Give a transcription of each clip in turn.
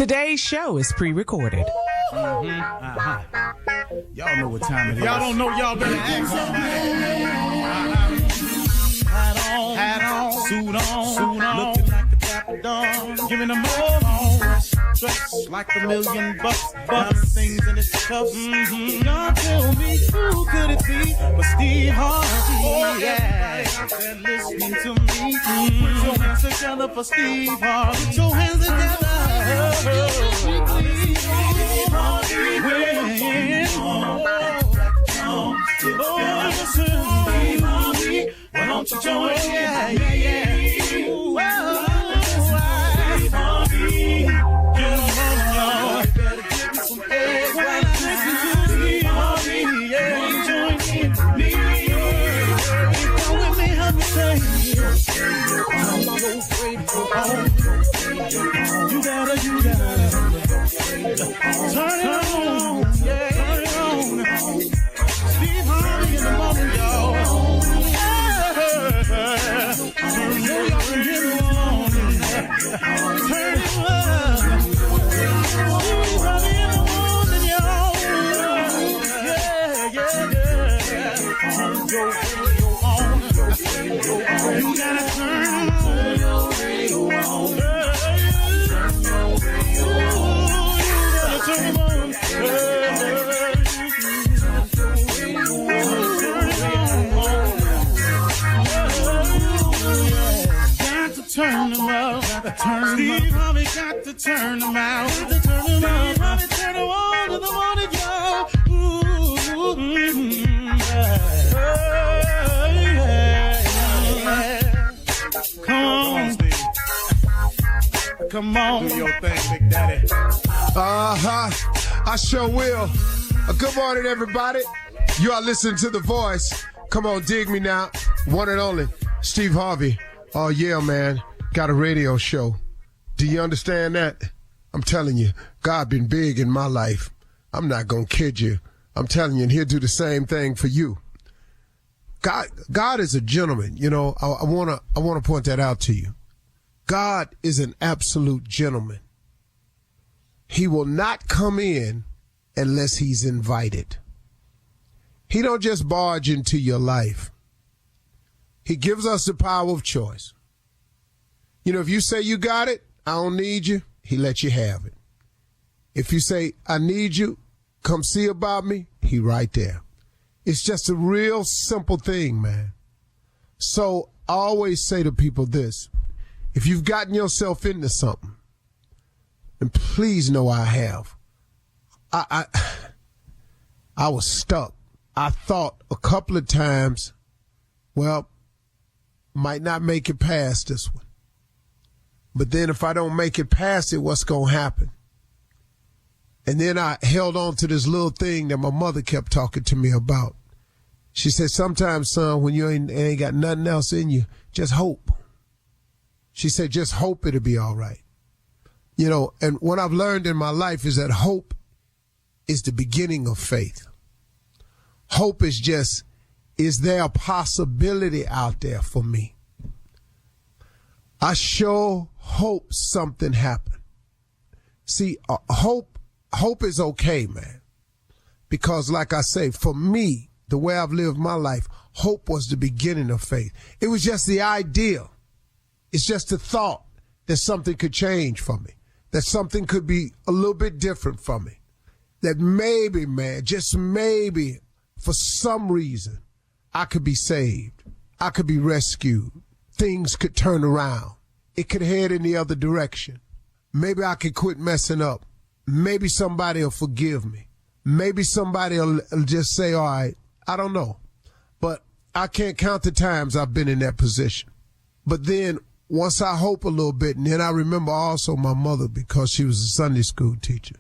Today's show is pre-recorded. Y'all know what time it is. Y'all don't know, y'all better ask Hat on, suit on, looking like the Dapper Dawn, giving them all dress like $1 million bucks, things in his cuffs. Y'all tell me who could it be but Steve Harvey? Oh, yeah, they're listening to me. Put your hands together for Steve Harvey. Put your hands together. Steve Harvey, why don't you join? Yeah. Steve Harvey, get on, y'all. Better give me some eggs while I listen to Steve Harvey. Yeah, join me. Come with me, help me say. I'm so afraid to go home. You gotta turn it on. Yeah, turn it on. Steve Harvey in the morning, y'all. You gotta turn your radio on. Turn them up, Steve Harvey got to turn them out. Steve Harvey turn them on to the morning, y'all. Come on, Steve. Come on. Do your thing, Big Daddy. I sure will. Good morning, everybody. You are listening to The Voice. Come on, dig me now. One and only, Steve Harvey. Oh, yeah, man. Got a radio show. Do you understand that? I'm telling you, God been big in my life. I'm not going to kid you. I'm telling you, and he'll do the same thing for you. God is a gentleman. You know, I want to point that out to you. God is an absolute gentleman. He will not come in unless he's invited. He don't just barge into your life. He gives us the power of choice. You know, if you say you got it, I don't need you, he lets you have it. If you say, I need you, come see about me, he right there. It's just a real simple thing, man. So I always say to people this, if you've gotten yourself into something, and please know I have, I was stuck. I thought a couple of times, well, might not make it past this one. But then if I don't make it past it, what's going to happen? And then I held on to this little thing that my mother kept talking to me about. She said, sometimes, son, when you ain't got nothing else in you, just hope. She said, just hope it'll be all right. You know, and what I've learned in my life is that hope is the beginning of faith. Hope is just, is there a possibility out there for me? I sure hope something happened. See, hope is okay, man. Because like I say, for me, the way I've lived my life, hope was the beginning of faith. It was just the idea. It's just the thought that something could change for me, that something could be a little bit different for me, that maybe, man, just maybe, for some reason, I could be saved. I could be rescued. Things could turn around. It could head in the other direction. Maybe I could quit messing up. Maybe somebody will forgive me. Maybe somebody will just say, all right, I don't know. But I can't count the times I've been in that position. But then once I hope a little bit, and then I remember also my mother, because she was a Sunday school teacher.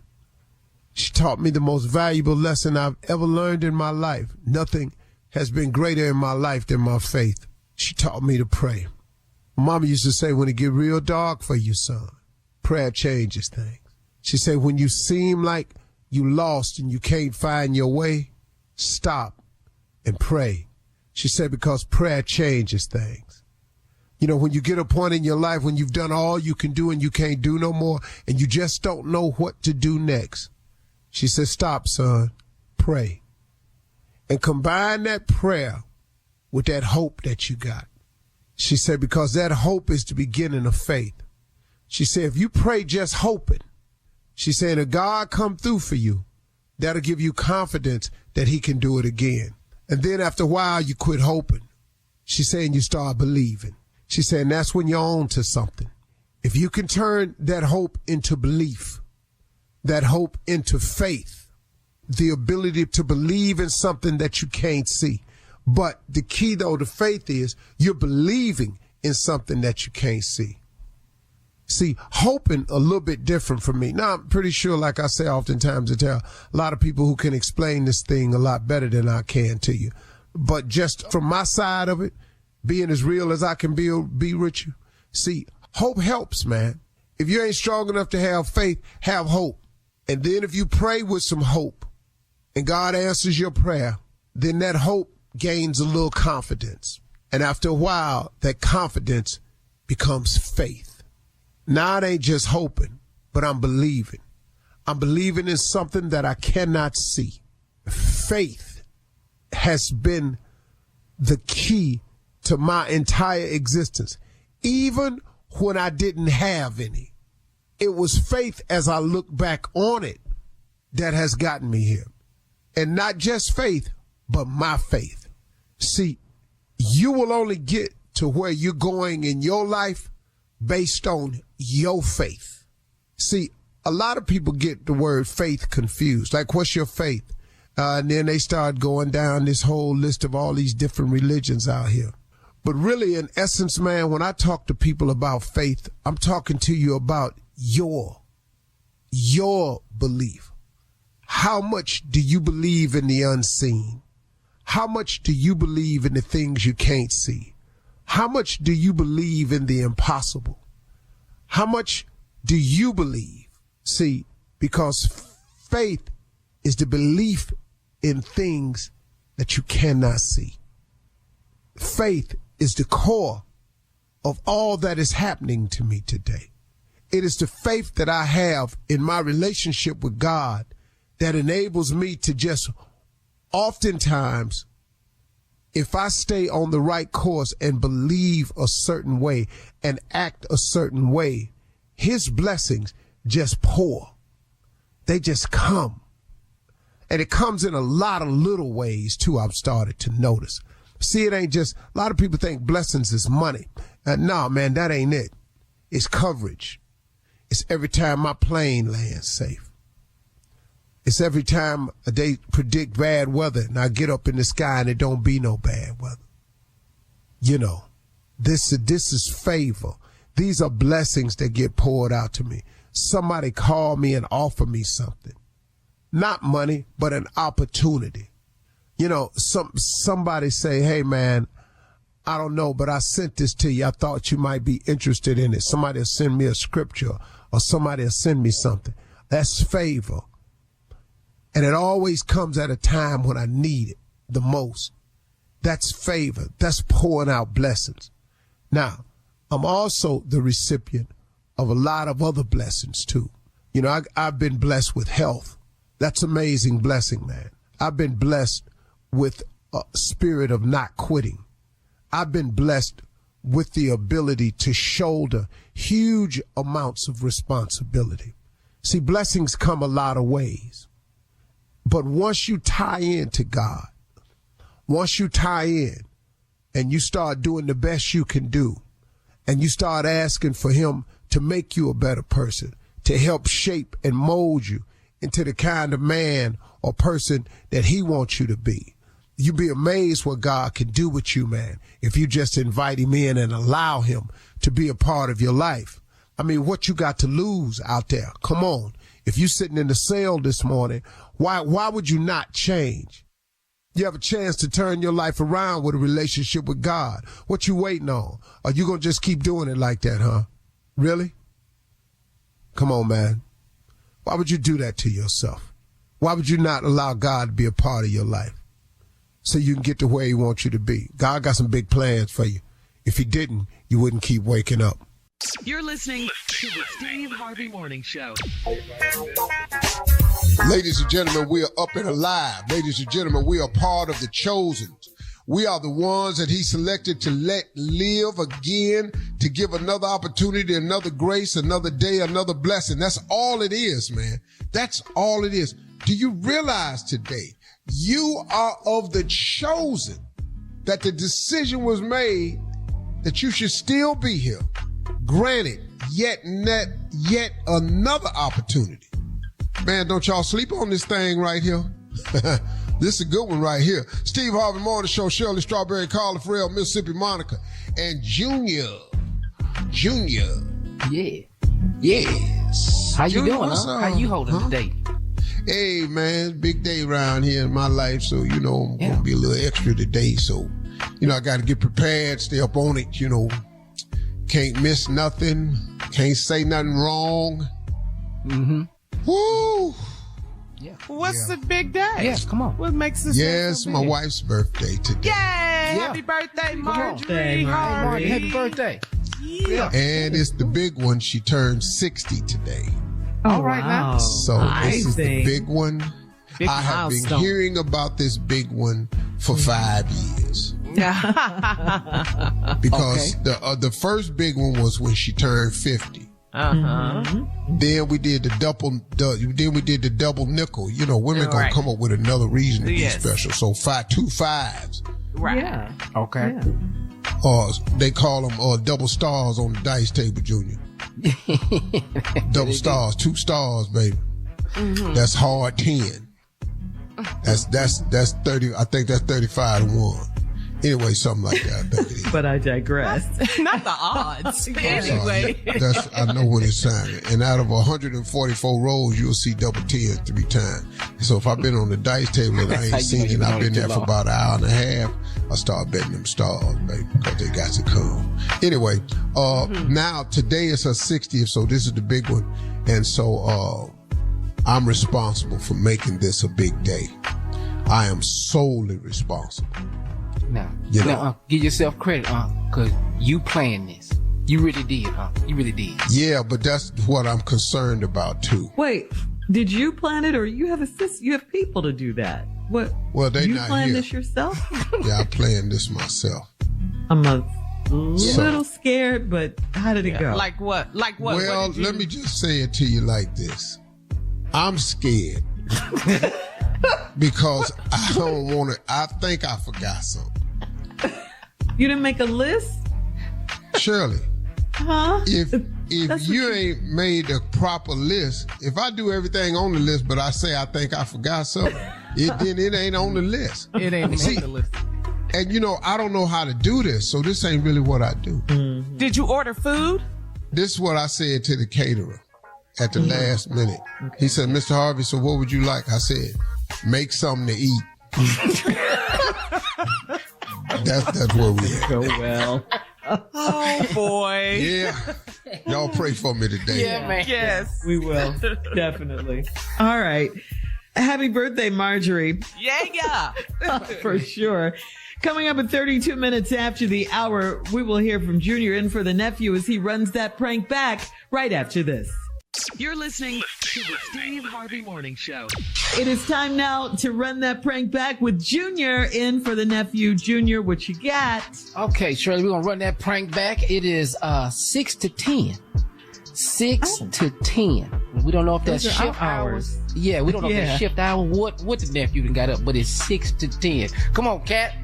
She taught me the most valuable lesson I've ever learned in my life. Nothing has been greater in my life than my faith. She taught me to pray. Mama used to say, when it get real dark for you, son, prayer changes things. She said, when you seem like you lost and you can't find your way, stop and pray. She said, because prayer changes things. You know, when you get a point in your life when you've done all you can do and you can't do no more and you just don't know what to do next. She said, stop, son, pray. And combine that prayer with that hope that you got. She said, because that hope is the beginning of faith. She said, if you pray just hoping, she said, if God come through for you, that'll give you confidence that he can do it again. And then after a while, you quit hoping. She's saying you start believing. She's saying that's when you're on to something. If you can turn that hope into belief, that hope into faith, the ability to believe in something that you can't see. But the key, though, to faith is you're believing in something that you can't see. See, hoping a little bit different from me. Now, I'm pretty sure, like I say oftentimes, I tell a lot of people who can explain this thing a lot better than I can to you. But just from my side of it, being as real as I can be with you. See, hope helps, man. If you ain't strong enough to have faith, have hope. And then if you pray with some hope and God answers your prayer, then that hope gains a little confidence. And after a while, that confidence becomes faith. Now it ain't just hoping, but I'm believing. I'm believing in something that I cannot see. Faith has been the key to my entire existence, even when I didn't have any. It was faith as I look back on it that has gotten me here. And not just faith, but my faith. See, you will only get to where you're going in your life based on your faith. See, a lot of people get the word faith confused. Like, what's your faith? And then they start going down this whole list of all these different religions out here. But really, in essence, man, when I talk to people about faith, I'm talking to you about your belief. How much do you believe in the unseen? How much do you believe in the things you can't see? How much do you believe in the impossible? How much do you believe? See, because faith is the belief in things that you cannot see. Faith is the core of all that is happening to me today. It is the faith that I have in my relationship with God that enables me to just oftentimes, if I stay on the right course and believe a certain way and act a certain way, his blessings just pour. They just come. And it comes in a lot of little ways, too, I've started to notice. See, it ain't just, a lot of people think blessings is money. No, man, that ain't it. It's coverage. It's every time my plane lands safe. It's every time they predict bad weather and I get up in the sky and it don't be no bad weather. You know, this is favor. These are blessings that get poured out to me. Somebody call me and offer me something. Not money, but an opportunity. You know, somebody say, hey, man, I don't know, but I sent this to you. I thought you might be interested in it. Somebody will send me a scripture or somebody will send me something. That's favor. And it always comes at a time when I need it the most. That's favor. That's pouring out blessings. Now, I'm also the recipient of a lot of other blessings, too. You know, I've been blessed with health. That's an amazing blessing, man. I've been blessed with a spirit of not quitting. I've been blessed with the ability to shoulder huge amounts of responsibility. See, blessings come a lot of ways. But once you tie in to God, once you tie in and you start doing the best you can do, and you start asking for him to make you a better person, to help shape and mold you into the kind of man or person that he wants you to be, you'd be amazed what God can do with you, man, if you just invite him in and allow him to be a part of your life. I mean, what you got to lose out there? Come on. If you're sitting in the cell this morning, why would you not change? You have a chance to turn your life around with a relationship with God. What you waiting on? Are you going to just keep doing it like that, huh? Really? Come on, man. Why would you do that to yourself? Why would you not allow God to be a part of your life so you can get to where he wants you to be? God got some big plans for you. If he didn't, you wouldn't keep waking up. You're listening to the Steve Harvey Morning Show. Ladies and gentlemen, we are up and alive. Ladies and gentlemen, we are part of the chosen. We are the ones that he selected to let live again, to give another opportunity, another grace, another day, another blessing. That's all it is, man. That's all it is. Do you realize today you are of the chosen, that the decision was made that you should still be here? Granted, yet another opportunity. Man, don't y'all sleep on this thing right here. This is a good one right here. Steve Harvey Morning Show, Shirley Strawberry, Carla Farrell, Mississippi Monica, and Junior. Yeah. Yes. How you Junior, doing, huh? How you holding today? Hey, man, big day around here in my life, so, I'm going to be a little extra today. So, I got to get prepared, stay up on it, Can't miss nothing. Can't say nothing wrong. Mm-hmm. Woo! Yeah. What's the big day? Yes, come on. What makes this Yes, so my big? wife's birthday today. Yay! Yeah. Happy birthday, on. Marjorie. Marty, happy birthday. Yeah. And it's the big one. She turned 60 today. All right now. So this is the big one. Big I have been milestone. hearing about this big one for 5 years. Because the first big one was when she turned 50. Uh-huh. Then we did the double nickel. Women gonna Right. come up with another reason to Yes. be special. So 2 5s. Right. Yeah. Okay. Yeah. Or they call them double stars on the dice table, Junior. Double stars, 2 stars, baby. Mm-hmm. That's hard 10. That's 30. I think that's 35 to 1. Anyway, something like that. I think it is. But I digress. Not the odds. Anyway. I know when it's signed. And out of 144 rolls, you'll see double 10 3 times. So if I've been on the dice table and I ain't seen it, and I've been there for about an hour and a half, I start betting them stars, baby, because they got to come. Anyway, now today is her 60th, so this is the big one. And so I'm responsible for making this a big day. I am solely responsible. Now, give yourself credit, because you planned this. You really did, You really did. Yeah, but that's what I'm concerned about too. Wait, did you plan it, or you have you have people to do that? What? Well, they you not planned here. this yourself? Yeah, I planned this myself. I'm a little scared, but how did it go? Like what? Like what? Well, What did you- let me just say it to you like this. I'm scared because I don't want to. I think I forgot something. You didn't make a list? Shirley, Huh? if That's you what ain't made a proper list, if I do everything on the list, but I say I think I forgot something, then it ain't on the list. It ain't See, on the list. And I don't know how to do this, so this ain't really what I do. Did you order food? This is what I said to the caterer at the last minute. He said, Mr. Harvey, so what would you like? I said, make something to eat. That's where we at. Go well. Oh boy. Yeah. Y'all pray for me today. Yeah, man. Yes. We will. Definitely. All right. Happy birthday, Marjorie. Yeah. For sure. Coming up at 32 minutes after the hour, we will hear from Junior in for the nephew as he runs that prank back right after this. You're listening to the Steve Harvey Morning Show. It is time now to run that prank back with Junior in for the nephew. Junior, what you got? Okay, Shirley, we're going to run that prank back. It is 6 to 10. 6 to 10. We don't know if that's Those are shift our hours. hours. Yeah, we don't know if Yeah. that's shift hour. What the nephew done got up, but it's 6 to 10. Come on, Cat.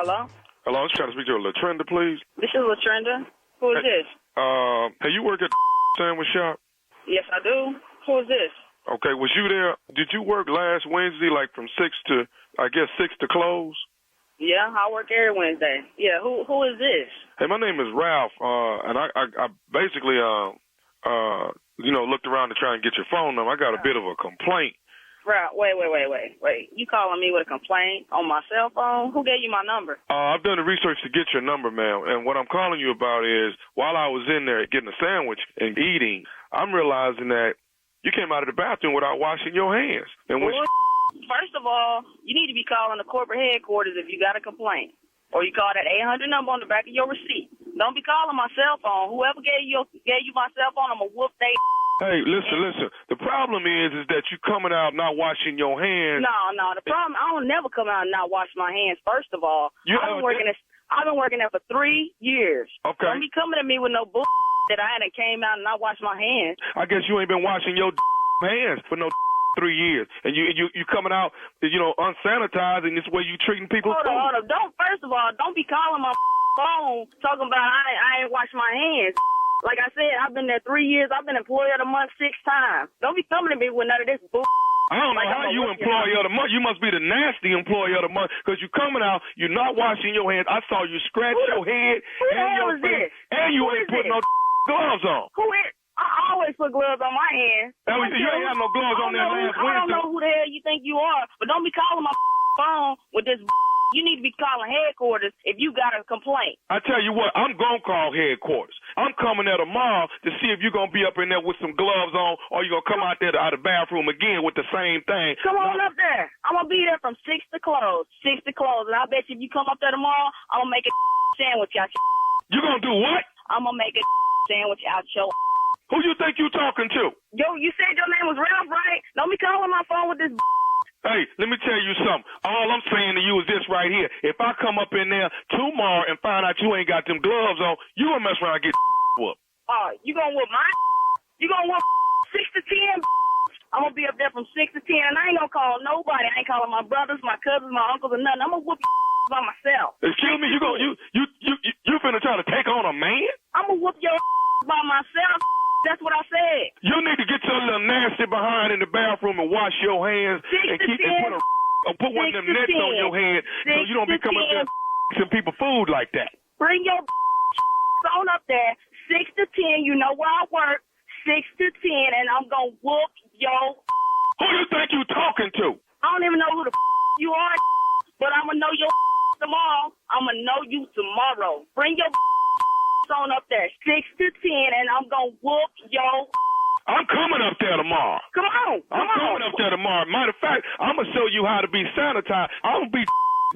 Hello? Hello, I was trying to speak to LaTrenda, please. This is LaTrenda. Who is this? Hey, you work at the sandwich shop? Yes, I do. Who is this? Okay, was you there? Did you work last Wednesday, like from 6 to close? Yeah, I work every Wednesday. Yeah, who is this? Hey, my name is Ralph, and I basically, looked around to try and get your phone number. I got a bit of a complaint. Right, wait. You calling me with a complaint on my cell phone? Who gave you my number? I've done the research to get your number, ma'am, and what I'm calling you about is while I was in there getting a sandwich and eating, I'm realizing that you came out of the bathroom without washing your hands. And when First of all, you need to be calling the corporate headquarters if you got a complaint. or you call that 800 number on the back of your receipt. Don't be calling my cell phone. Whoever gave you my cell phone, I'm going to whoop they. Hey, listen. The problem is that you coming out not washing your hands. No. The problem, I don't never come out and not wash my hands, first of all. I've been working there for 3 years. Okay. Don't be coming at me with no bull that I hadn't came out and not washed my hands. I guess you ain't been washing your hands for no 3 years. And you coming out, unsanitized, and this way you treating people. Hold on. First of all, don't be calling my phone talking about I ain't washed my hands. Like I said, I've been there 3 years. I've been employee of the month 6 times. Don't be coming to me with none of this bull. I don't know how you employee of the month. You must be the nasty employee of the month because you coming out, you're not washing your hands. I saw you scratch your head and your face, and you ain't putting no gloves on. Who is? I always put gloves on my hands. You ain't have no gloves on there last Wednesday. I don't know who the hell you think you are, but don't be calling my phone with this. You need to be calling headquarters if you got a complaint. I tell you what, I'm going to call headquarters. I'm coming there tomorrow to see if you're going to be up in there with some gloves on or you're going to come out there out of the bathroom again with the same thing. Come on up there. I'm going to be there from 6 to close. 6 to close. And I bet you if you come up there tomorrow, I'm going to make a sandwich out your. You going to do what? I'm going to make a sandwich out your. Who you think you talking to? Yo, you said your name was Ralph, right? Don't be calling my phone with this. Hey, let me tell you something. All I'm saying to you is this right here. If I come up in there tomorrow and find out you ain't got them gloves on, you gonna mess around and get whooped. You gonna whoop my? You gonna whoop 6 to 10? I'm gonna be up there from 6 to 10, and I ain't gonna call nobody. I ain't calling my brothers, my cousins, my uncles, or nothing. I'm gonna whoop by myself. Excuse me, you finna try to take on a man? I'm gonna whoop your by myself. That's what I said. You need to get your little nasty behind in the bathroom and wash your hands and put one of them nets on your hand so you don't be coming up there some people food like that. Bring your phone up there, 6 to 10. You know where I work, 6 to 10, and I'm gonna whoop your. Who you think you talking to? I don't even know who the you are, but I'm gonna know your tomorrow. I'm gonna know you tomorrow. Bring your on up there, 6 to 10, and I'm gonna whoop yo. I'm coming up there tomorrow. Come on. I'm coming up there tomorrow. Matter of fact, I'm gonna show you how to be sanitized. I'm gonna be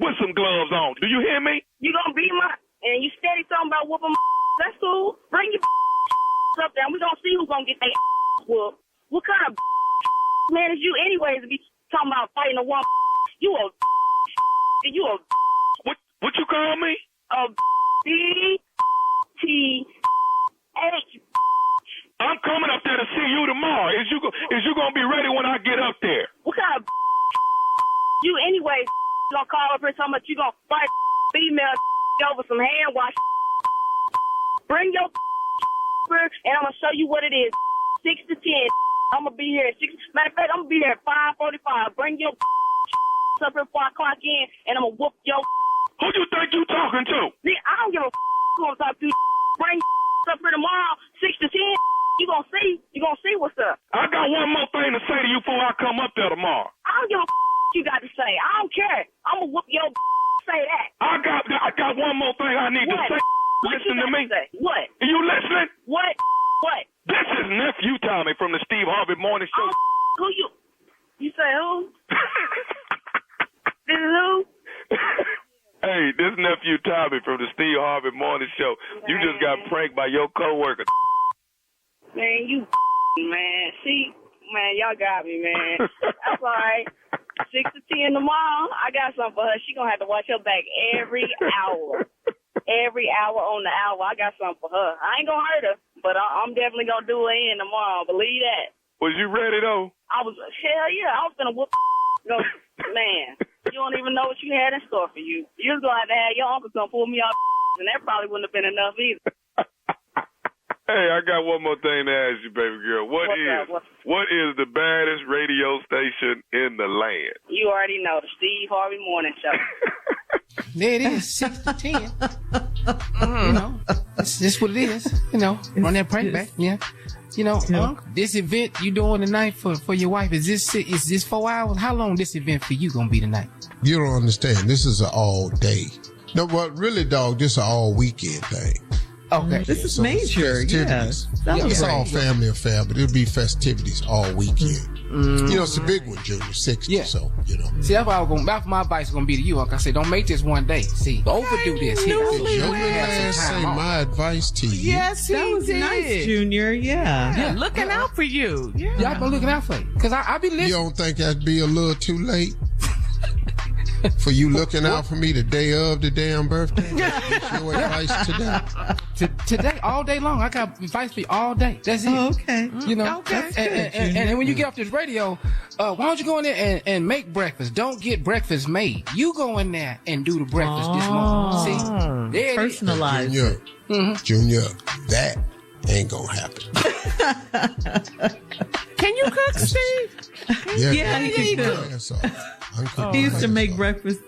with some gloves on. Do you hear me? You gonna be and you steady talking about whooping That's cool. Bring your up there, and we gonna see who's gonna get their whooped. What kind of man is you anyways to be talking about fighting a woman? You a what you call me? A B-T-H. I'm coming up there to see you tomorrow. Is you gonna be ready when I get up there? What kind of you anyway gonna call up here talking about you gonna fight female over some hand wash? Bring your and I'm gonna show you what it is. 6 to 10. I'm gonna be here at 6. Matter of fact, I'm gonna be there at 5:45. Bring your up here before I clock in, and I'm gonna whoop your. Who you think you talking to? See, I don't give a who I'm talking to. Bring up here tomorrow, 6 to 10. You gonna see what's up. I got one more thing to say to you before I come up there tomorrow. I don't give a you got to say. I don't care. I'm gonna whoop your say that. I got one more thing I need to say. Listen to me. What? Are you listening? What? This is Nephew Tommy from the Steve Harvey Morning Show. Who you? You say who? This is who? Hey, this Nephew Tommy from the Steve Harvey Morning Show. You just got pranked by your coworker. Man, man. See, man, y'all got me, man. That's all right. 6 to 10 tomorrow. I got something for her. She gonna have to watch her back every hour. Every hour on the hour. I got something for her. I ain't gonna hurt her, but I'm definitely gonna do her in tomorrow. Believe that. Was you ready though? Hell yeah. I was gonna whoop. Man, you don't even know what you had in store for you. You was gonna have your uncle come pull me off, and that probably wouldn't have been enough either. Hey, I got one more thing to ask you, baby girl. What is the baddest radio station in the land? You already know, the Steve Harvey Morning Show. There it is, 6 to 10. You know, it's just what it is. You know, run that prank back. Yeah. You know, this event you doing tonight for your wife, is this 4 hours? How long this event for you gonna be tonight? You don't understand. This is an all day. No, but really, dog, this is an all weekend thing. Okay. This is So it's major. festivities. Yeah. It's all family affair, but it'll be festivities all weekend. You know, it's a big one, Junior, 60, Yeah. so, you know. See, that's why my advice is gonna be to you, Uncle. I say, don't make this one day. See, overdo this. Here, Did your ass say my advice to you? Yes, he That was did. nice, Junior. Yeah. Yeah, looking out for you. Yeah. Y'all been looking out for you. Cause I be You listening. don't think that'd be a little too late? For you looking out for me the day of the damn birthday? That's your advice today? Today, all day long, I got advice for you all day. That's it. Oh, okay. You know, Okay. and when you get off this radio, why don't you go in there and make breakfast? Don't get breakfast made. You go in there and do the breakfast this morning. See, there it is. Personalized. Junior, Junior, that ain't gonna happen. Can you cook, Steve? Yeah, he can cook. He used to make breakfast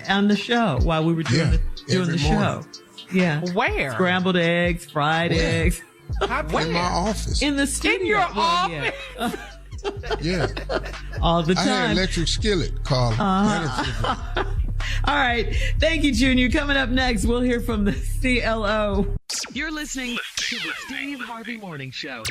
on the show while we were doing the every show. morning. Yeah. Where? Scrambled eggs, fried eggs. In my office. In the studio. In your Well, office? Yeah. all the I had time. electric skillet, Carl. All right. Thank you, Junior. Coming up next, we'll hear from the CLO. You're listening to the Steve Harvey Morning Show.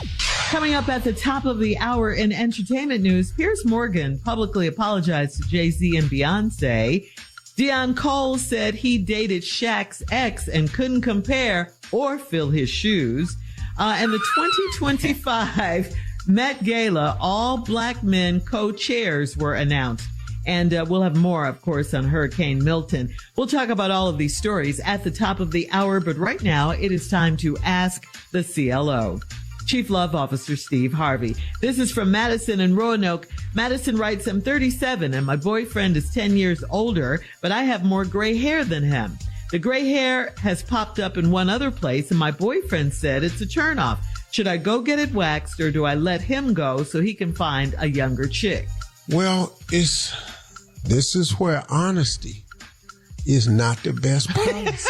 Coming up at the top of the hour in entertainment news, Piers Morgan publicly apologized to Jay-Z and Beyonce. Deion Cole said he dated Shaq's ex and couldn't compare or fill his shoes. And the 2025 Met Gala All Black Men co-chairs were announced. And we'll have more, of course, on Hurricane Milton. We'll talk about all of these stories at the top of the hour. But right now, it is time to ask the CLO. Chief Love Officer Steve Harvey. This is from Madison in Roanoke. Madison writes, I'm 37 and my boyfriend is 10 years older, but I have more gray hair than him. The gray hair has popped up in one other place and my boyfriend said it's a turnoff. Should I go get it waxed or do I let him go so he can find a younger chick? Well, this is where honesty is not the best policy.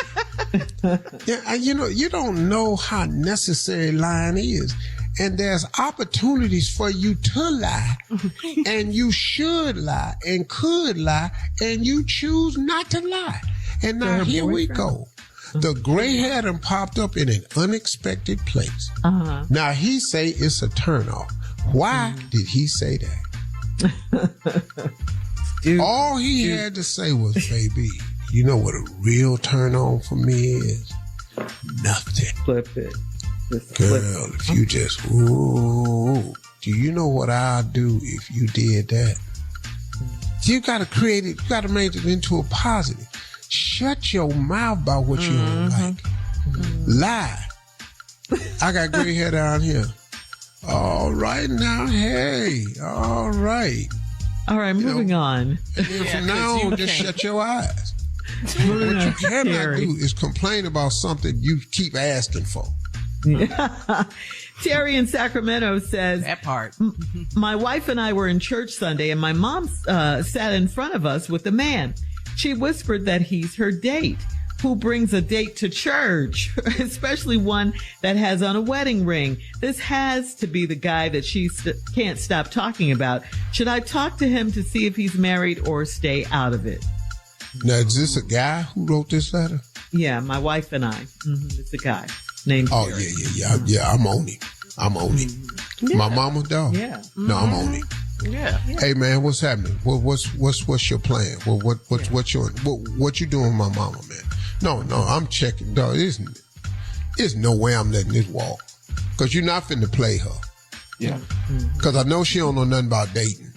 Yeah, you don't know how necessary lying is. And there's opportunities for you to lie. And you should lie and could lie. And you choose not to lie. And now here we go. The gray hair done popped up in an unexpected place. Now he say it's a turnoff. Why did he say that? All he had to say was, baby, you know what a real turn on for me is? Nothing. Flip it. Girl, if you just, ooh, do you know what I'd do if you did that? You gotta create it, you gotta make it into a positive. Shut your mouth about what you don't like. Lie. I got gray hair down here. All right now, hey, all right. All right, moving on. And then from now on, just shut your eyes. Moving What you on. cannot Terry. do is complain about something you keep asking for. Terry in Sacramento says, That part. my wife and I were in church Sunday and my mom sat in front of us with a man. She whispered that he's her date. Who brings a date to church, especially one that has on a wedding ring? This has to be the guy that she can't stop talking about. Should I talk to him to see if he's married or stay out of it? Now, is this a guy who wrote this letter? Yeah, my wife and I. It's a guy named Oh, Terry. yeah. I'm on it. My mama, dog. Yeah. No, I'm on it. Yeah. Hey, man, what's happening? What's your plan? What you doing, my mama, man? No, I'm checking. Dog, there's no way I'm letting this walk. Because you're not finna play her. Yeah. Because I know she don't know nothing about dating.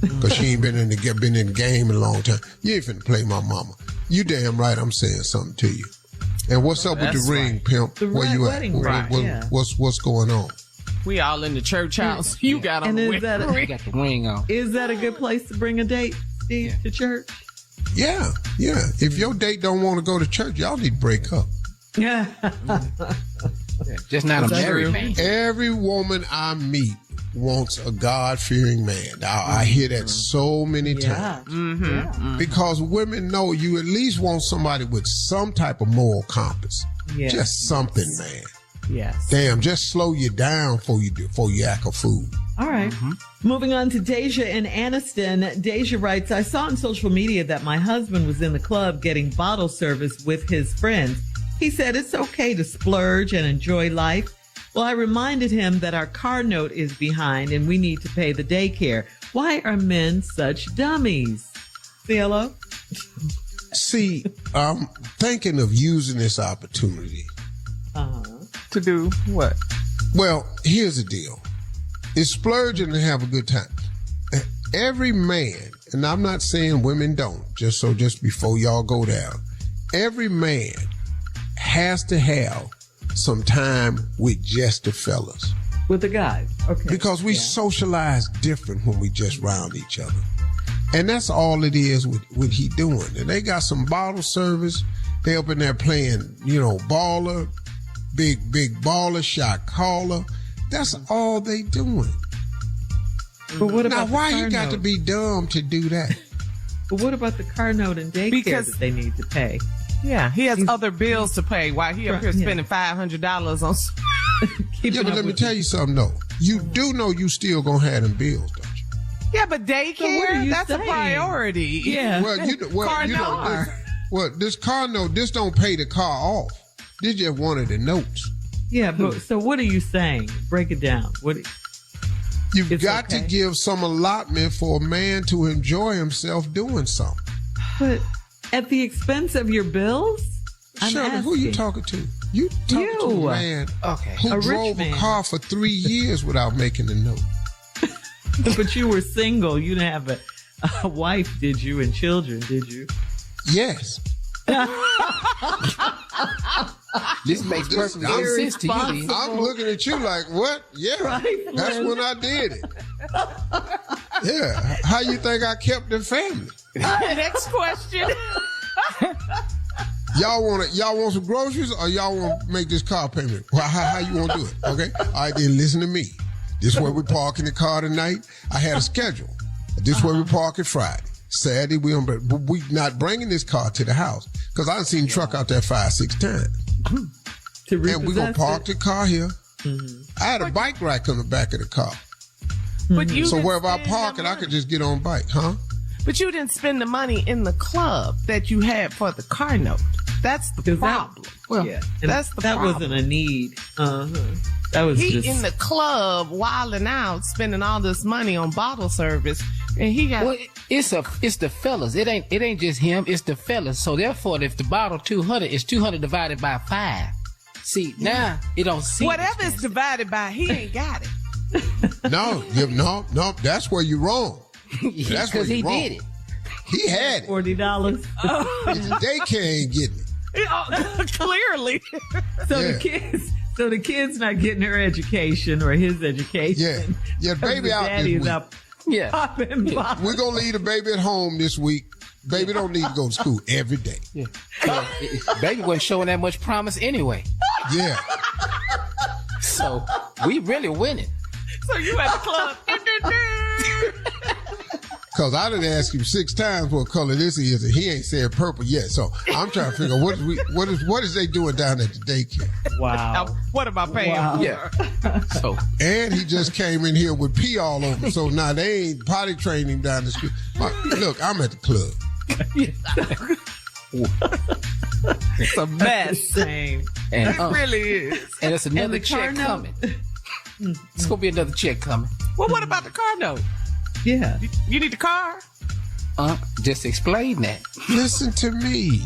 Because she ain't been in the game in a long time. You ain't finna play my mama. You damn right I'm saying something to you. And what's up with the ring, pimp? The Where you at? wedding ring, yeah. What's going on? We all in the church house. You got on And the is way. that You got the ring on. is that a good place to bring a date, Steve, to church? Yeah. If your date don't want to go to church, y'all need to break up. Yeah. Just not a That's married true. man. Every woman I meet wants a God-fearing man. I hear that so many times. Because women know you at least want somebody with some type of moral compass. Yes. Just something, man. Yes. Damn, just slow you down before you act a fool. All right. Moving on to Deja in Anniston. Deja writes, I saw on social media that my husband was in the club getting bottle service with his friends. He said it's okay to splurge and enjoy life. Well, I reminded him that our car note is behind and we need to pay the daycare. Why are men such dummies? CLO? See, I'm thinking of using this opportunity. To do what? Well, here's the deal. It's splurging to have a good time. Every man, and I'm not saying women don't, just before y'all go down, every man has to have some time with just the fellas. With the guys. Okay. Because we socialize different when we just round each other. And that's all it is with he doing. And they got some bottle service. They up in there playing, baller, big baller, shot caller. That's all they doing. But what now, about why the you car got note? to be dumb to do that? But what about the car note and daycare that they need to pay? Yeah, he has other bills to pay while he up here spending $500 on. But let me tell you something though. You do know you still gonna have them bills, don't you? Yeah, but daycare, that's a priority. Yeah. This car note, this don't pay the car off. This just one of the notes. Yeah, but so what are you saying? Break it down. You've got to give some allotment for a man to enjoy himself doing something. But at the expense of your bills? Shirley, who you talking to? You talking to a man who drove a car for 3 years without making a note. But you were single. You didn't have a wife, did you? And children, did you? Yes. This makes perfect sense to you. I'm looking at you like, what? Yeah, right, that's when I did it. Yeah. How you think I kept the family? Next question. Y'all want some groceries or y'all want to make this car payment? Well, how you want to do it? Okay. All right, then listen to me. This is where we parking the car tonight. I had a schedule. This is where we park it Friday. Saturday, we not bringing this car to the house because I done seen the truck out there 5-6 times. And we're going to park the car here. Mm-hmm. I had a bike rack on the back of the car. But so wherever I park it, I could just get on bike, huh? But you didn't spend the money in the club that you had for the car note. That's the problem. That's the problem. That wasn't a need. That was he in the club wilding out, spending all this money on bottle service, and he got. Well, it's the fellas. It ain't just him. It's the fellas. So therefore, if the bottle 200 is 200 divided by 5, see now it don't seem. Whatever is divided by, he ain't got it. No. That's where you're wrong. That's because he did it. He had it. $40. Daycare ain't getting it. Clearly. So the kid's not getting her education or his education. Yeah, baby out daddy's this week. Up popping bottles. We're going to leave the baby at home this week. Baby don't need to go to school every day. Yeah. Baby wasn't showing that much promise anyway. Yeah. So we really winning. So you at the club. Because I done asked him 6 times what color this is, and he ain't said purple yet. So I'm trying to figure out what is they doing down at the daycare. Wow. Now, what am I paying? Wow. Yeah. So and he just came in here with pee all over. So now they ain't potty training him down the street. Look, I'm at the club. It's a mess. Same. And It really is. and it's another check coming. It's gonna be another check coming. Well, what about the car note? Yeah. You need the car? Just explain that. Listen to me.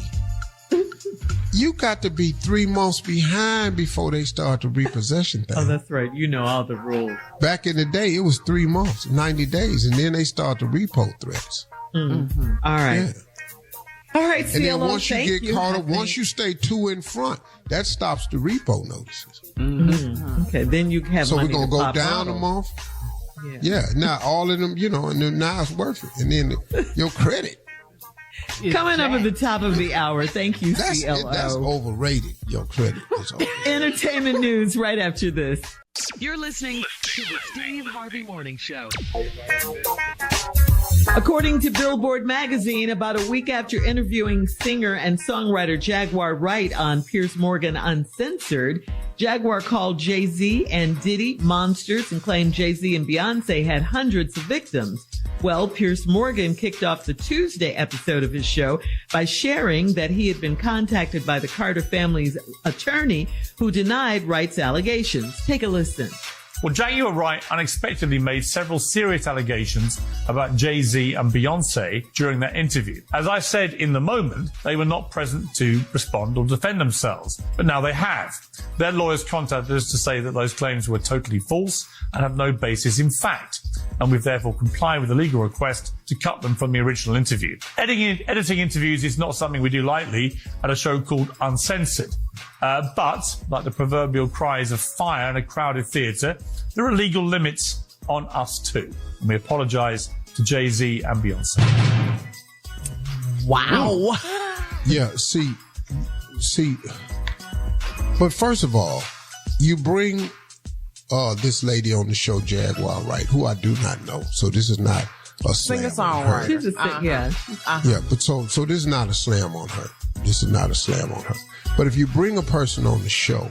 You got to be 3 months behind before they start the repossession thing. Oh, that's right. You know all the rules. Back in the day, it was 3 months, 90 days, and then they start the repo threats. Mm-hmm. All right. Yeah. All right, And then CLO, once you get caught up, once you stay 2 in front, that stops the repo notices. Mm-hmm. Okay, then you have So we're money going to go pop down out. a month. Yeah. Now all of them, and then now it's worth it. And then your credit. Coming up at the top of the hour. Thank you, CLO. That's overrated. Your credit is overrated. Entertainment news right after this. You're listening to the Steve Harvey Morning Show. According to Billboard magazine, about a week after interviewing singer and songwriter Jaguar Wright on Piers Morgan Uncensored, Jaguar called Jay-Z and Diddy monsters and claimed Jay-Z and Beyonce had hundreds of victims. Well, Piers Morgan kicked off the Tuesday episode of his show by sharing that he had been contacted by the Carter family's attorney who denied Wright's allegations. Take a listen. Well, Jaguar Wright unexpectedly made several serious allegations about Jay-Z and Beyonce during that interview. As I said in the moment, they were not present to respond or defend themselves, but now they have. Their lawyers contacted us to say that those claims were totally false and have no basis in fact, and we've therefore complied with the legal request to cut them from the original interview. Editing interviews is not something we do lightly at a show called Uncensored. But, like the proverbial cries of fire in a crowded theatre, there are legal limits on us too. And we apologise to Jay-Z and Beyonce. Wow. Yeah, see, but first of all, you bring this lady on the show, Jaguar Wright, who I do not know. So this is not a slam on her. She's a yeah. Yeah, but so this is not a slam on her. This is not a slam on her. But if you bring a person on the show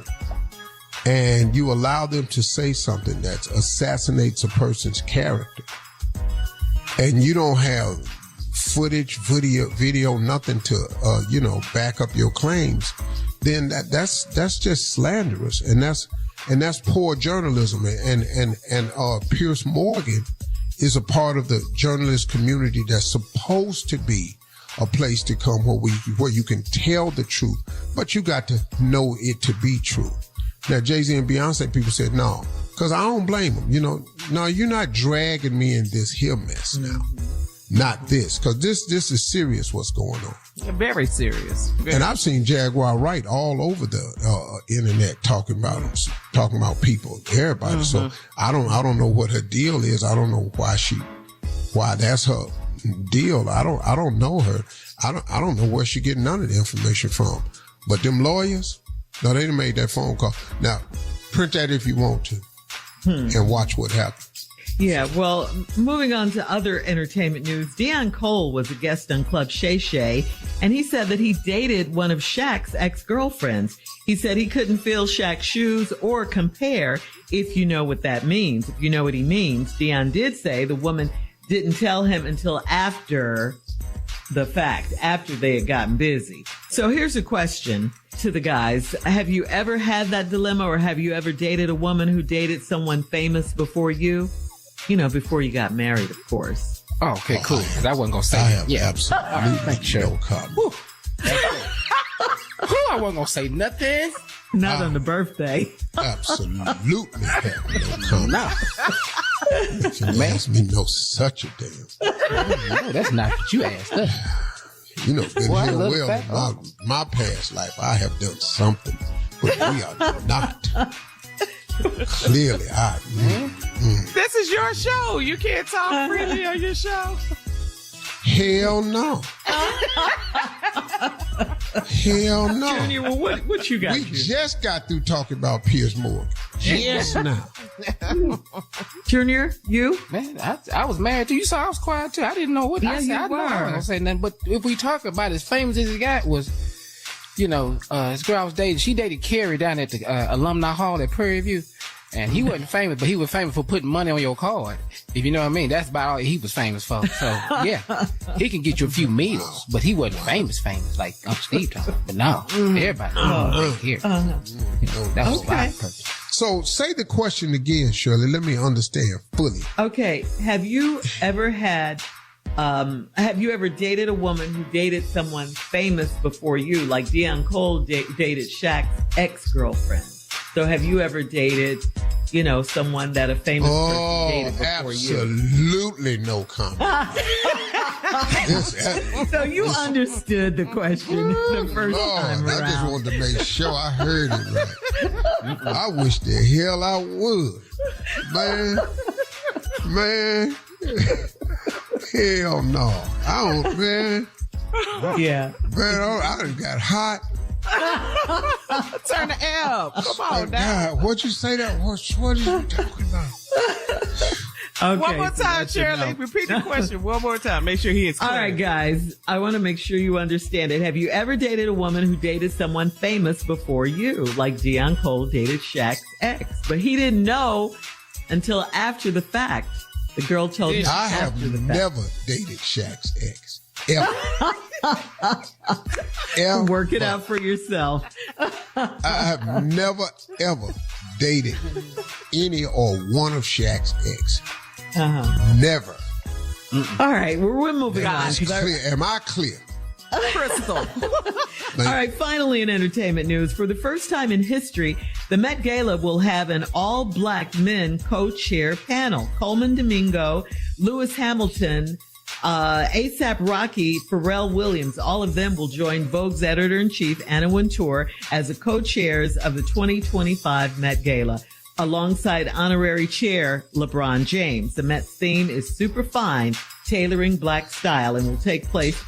and you allow them to say something that assassinates a person's character, and you don't have footage, video, nothing to back up your claims, then that's just slanderous, and that's poor journalism. And Piers Morgan is a part of the journalist community that's supposed to be a place to come where you can tell the truth, but you got to know it to be true. Now, Jay-Z and Beyonce, people said no, because I don't blame them. No, you're not dragging me in this here mess now. Not this, because this is serious what's going on. Yeah, very serious. And I've seen Jaguar Wright all over the internet talking about people, everybody. So I don't know what her deal is. I don't know why that's her deal. I don't know her. I don't know where she getting none of the information from. But them lawyers, no, they done made that phone call. Now, print that if you want to, and watch what happens. Yeah, well, moving on to other entertainment news, Deion Cole was a guest on Club Shay Shay, and he said that he dated one of Shaq's ex-girlfriends. He said he couldn't fill Shaq's shoes or compare, if you know what that means. If you know what he means, Deion did say the woman didn't tell him until after the fact, after they had gotten busy. So here's a question to the guys. Have you ever had that dilemma, or have you ever dated a woman who dated someone famous before you? Before you got married, of course. Oh, okay, cool. Because I wasn't going to say I that. have Yeah. absolutely no comment. I wasn't going to say nothing. Not on the birthday. Absolutely have no comment. No. You ask me no such a damn. No, that's not what you asked us. Been Well, here look well back in my past life. I have done something, but we are not. Clearly, This is your show. You can't talk freely on your show. Hell no. Hell no. Junior, well, what you got? We just got through talking about Piers Morgan. Just now. Junior, you? Man, I was married too. You saw I was quiet too. I didn't know what I said. I wasn't going to say nothing. But if we talk about as famous as he got was, his girl I was dating, she dated Carrie down at the Alumni Hall at Prairie View. And he wasn't famous, but he was famous for putting money on your card. If you know what I mean, that's about all he was famous for. So, yeah, he can get you a few meals, but he wasn't famous like Uncle Steve talking. But no, everybody right here. That was my purpose. So say the question again, Shirley. Let me understand fully. Okay. Have you ever dated a woman who dated someone famous before you? Like Deion Cole dated Shaq's ex-girlfriend. So have you ever dated, someone that a famous person dated before you? Absolutely no comment. So you understood the question the first time around. I just wanted to make sure I heard it right. I wish the hell I would. Man. Hell no. I don't, man. Yeah. Man, I done got hot. Turn the L. Come on now. God, what'd you say that? What are you talking about? Okay, One more so time, that's a Shirley. no. Repeat the question one more time. Make sure he is clear. All right, guys. I want to make sure you understand it. Have you ever dated a woman who dated someone famous before you? Like Deion Cole dated Shaq's ex. But he didn't know until after the fact. The girl told him I have after the fact. never dated Shaq's ex. Ever. Ever. Work it out for yourself. I have never, ever dated any or one of Shaq's ex. Never. All right, we're moving on. Am I clear? Am I clear? Crystal. All right, finally in entertainment news. For the first time in history, the Met Gala will have an all-black men co-chair panel. Coleman Domingo, Lewis Hamilton, A$AP Rocky, Pharrell Williams, all of them will join Vogue's editor-in-chief, Anna Wintour, as the co-chairs of the 2025 Met Gala, alongside honorary chair LeBron James. The Met's theme is Super Fine, Tailoring Black Style, and will take place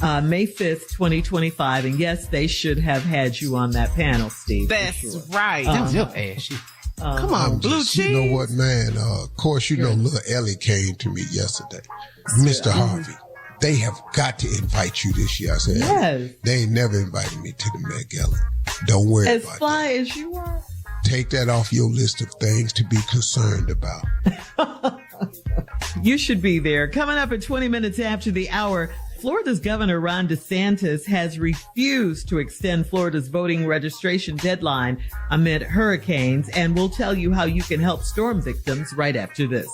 May 5th, 2025. And yes, they should have had you on that panel, Steve. That's sure. right. That was your ass. Come on, blue cheese. You know what, man? Of course, you know, little Ellie came to me yesterday. Mr. Harvey, they have got to invite you this year. I said, Yes. they ain't never invited me to the Met Gala. Don't worry As about fly that. as you are. Take that off your list of things to be concerned about. You should be there. Coming up at 20 minutes after the hour, Florida's Governor Ron DeSantis has refused to extend Florida's voting registration deadline amid hurricanes, and we'll tell you how you can help storm victims right after this.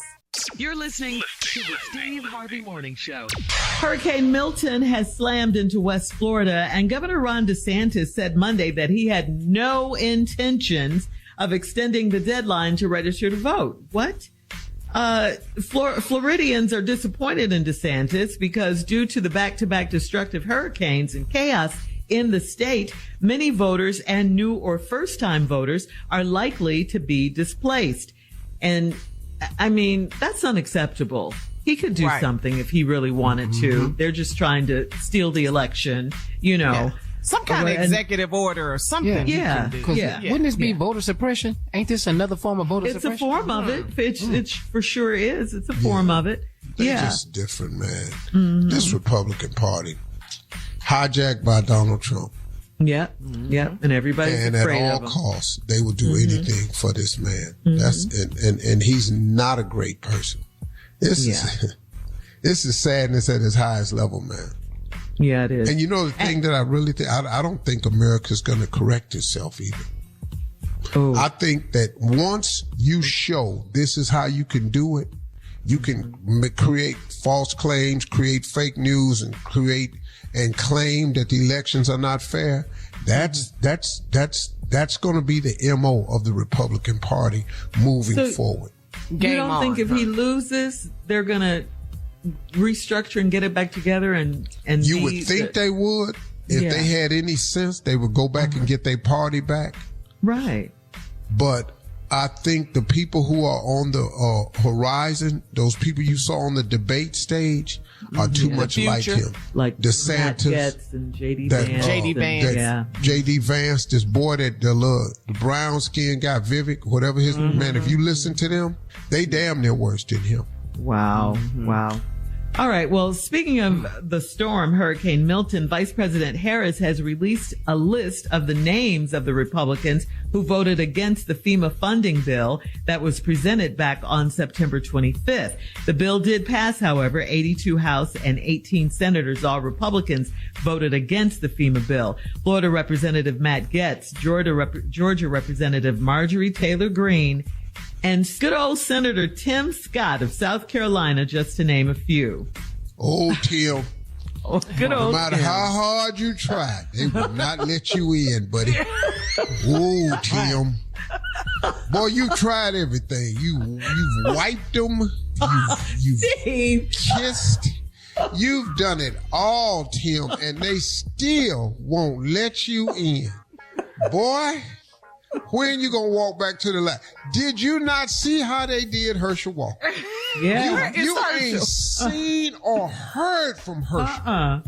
You're listening to the Steve Harvey Morning Show. Hurricane Milton has slammed into West Florida, and Governor Ron DeSantis said Monday that he had no intentions of extending the deadline to register to vote. What? Floridians are disappointed in DeSantis because due to the back-to-back destructive hurricanes and chaos in the state, many voters and new or first-time voters are likely to be displaced. And I mean, that's unacceptable. He could do something if he really wanted to. They're just trying to steal the election, you know. Yeah. Some kind of executive order or something. Yeah. Wouldn't this be voter suppression? Ain't this another form of voter suppression? It's a form of it. It for sure is. It's a form of it. They're just different, man. This Republican Party, hijacked by Donald Trump. Yep. And everybody's afraid at of all him. costs, they will do anything for this man. That's and he's not a great person. This is sadness at its highest level, man. Yeah, it is. And you know the thing that I really think, I don't think America's going to correct itself either. Oh. I think that once you show this is how you can do it, you can create false claims, create fake news, and claim that the elections are not fair. That's going to be the MO of the Republican Party moving forward. You don't think if he loses, they're going to restructure and get it back together and you would think they would if they had any sense. They would go back and get their party back, right? But I think the people who are on the horizon, those people you saw on the debate stage, are too much like him, like DeSantis and JD Vance. JD Vance, this boy that the brown skin guy, Vivek, whatever his man. If you listen to them, they damn near worse than him. Wow. All right. Well, speaking of the storm, Hurricane Milton, Vice President Harris has released a list of the names of the Republicans who voted against the FEMA funding bill that was presented back on September 25th. The bill did pass, however. 82 House and 18 senators, all Republicans, voted against the FEMA bill. Florida Representative Matt Gaetz, Georgia Representative Marjorie Taylor Greene, and good old Senator Tim Scott of South Carolina, just to name a few. Oh, Tim. Good old No matter Tim. how hard you tried, they will not let you in, buddy. Oh, Tim. Boy, you tried everything. You've wiped them. You've kissed. You've done it all, Tim, and they still won't let you in. Boy, when you gonna walk back to the left? Did you not see how they did Herschel Walker? Yeah. You ain't seen or heard from Herschel.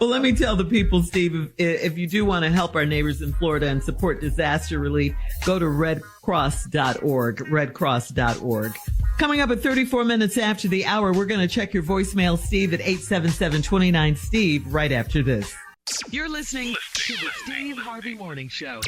Well, let me tell the people, Steve, if you do want to help our neighbors in Florida and support disaster relief, go to redcross.org, redcross.org. Coming up at 34 minutes after the hour, we're going to check your voicemail, Steve, at 877-29-STEVE, right after this. You're listening to the Steve Harvey Morning Show.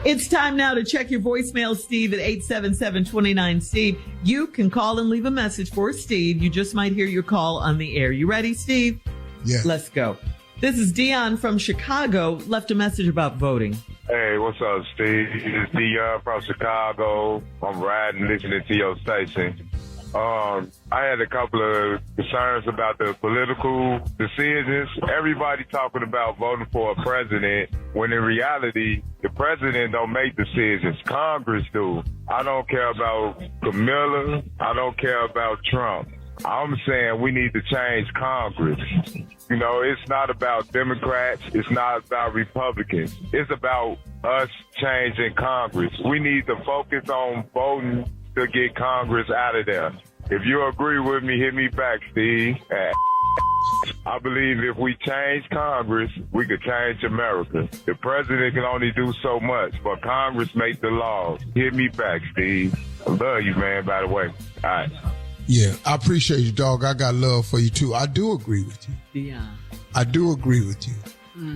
It's time now to check your voicemail, Steve, at 877-29-STEVE. You can call and leave a message for Steve. You just might hear your call on the air. You ready, Steve? Yeah. Let's go. This is Dion from Chicago, left a message about voting. Hey, what's up, Steve? It's Dion from Chicago. I'm riding, listening to your station. I had a couple of concerns about the political decisions. Everybody talking about voting for a president, when in reality, the president don't make decisions. Congress do. I don't care about Kamala. I don't care about Trump. I'm saying we need to change Congress. You know, it's not about Democrats. It's not about Republicans. It's about us changing Congress. We need to focus on voting to get Congress out of there. If you agree with me, hit me back, Steve. I believe if we change Congress, we could change America. The president can only do so much, but Congress make the laws. Hit me back, Steve. I love you, man, by the way. All right. Yeah, I appreciate you, dog. I got love for you, too. I do agree with you. Yeah. I do agree with you.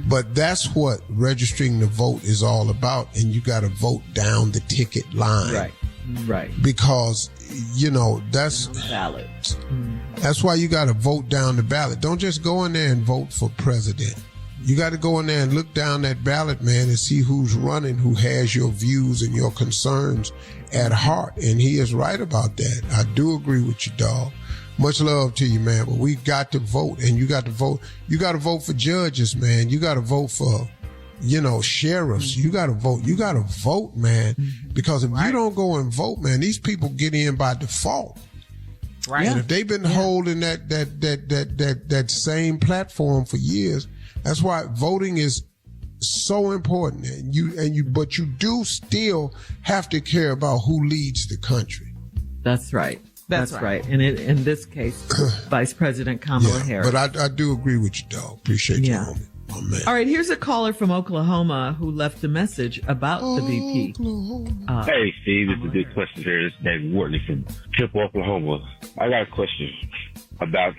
But that's what registering to vote is all about, and you got to vote down the ticket line. Right. Because, you know, that's why you got to vote down the ballot. Don't just go in there and vote for president. You got to go in there and look down that ballot, man, and see who's running, who has your views and your concerns at heart. And he is right about that. I do agree with you, dog. Much love to you, man. But we got to vote, and you got to vote. You got to vote for judges, man. You got to vote for, you know, sheriffs. You got to vote. You got to vote, man. Because if you don't go and vote, man, these people get in by default. Right. And if they've been holding that same platform for years, that's why voting is so important. But you do still have to care about who leads the country. That's right. That's right. And in this case, Vice President Kamala Harris. But I do agree with you, dog. Appreciate you, homie. Oh, man. All right, here's a caller from Oklahoma who left a message about the VP. Hey, Steve, it's a good question here. This is David Wortley from Temple, Oklahoma. I got a question about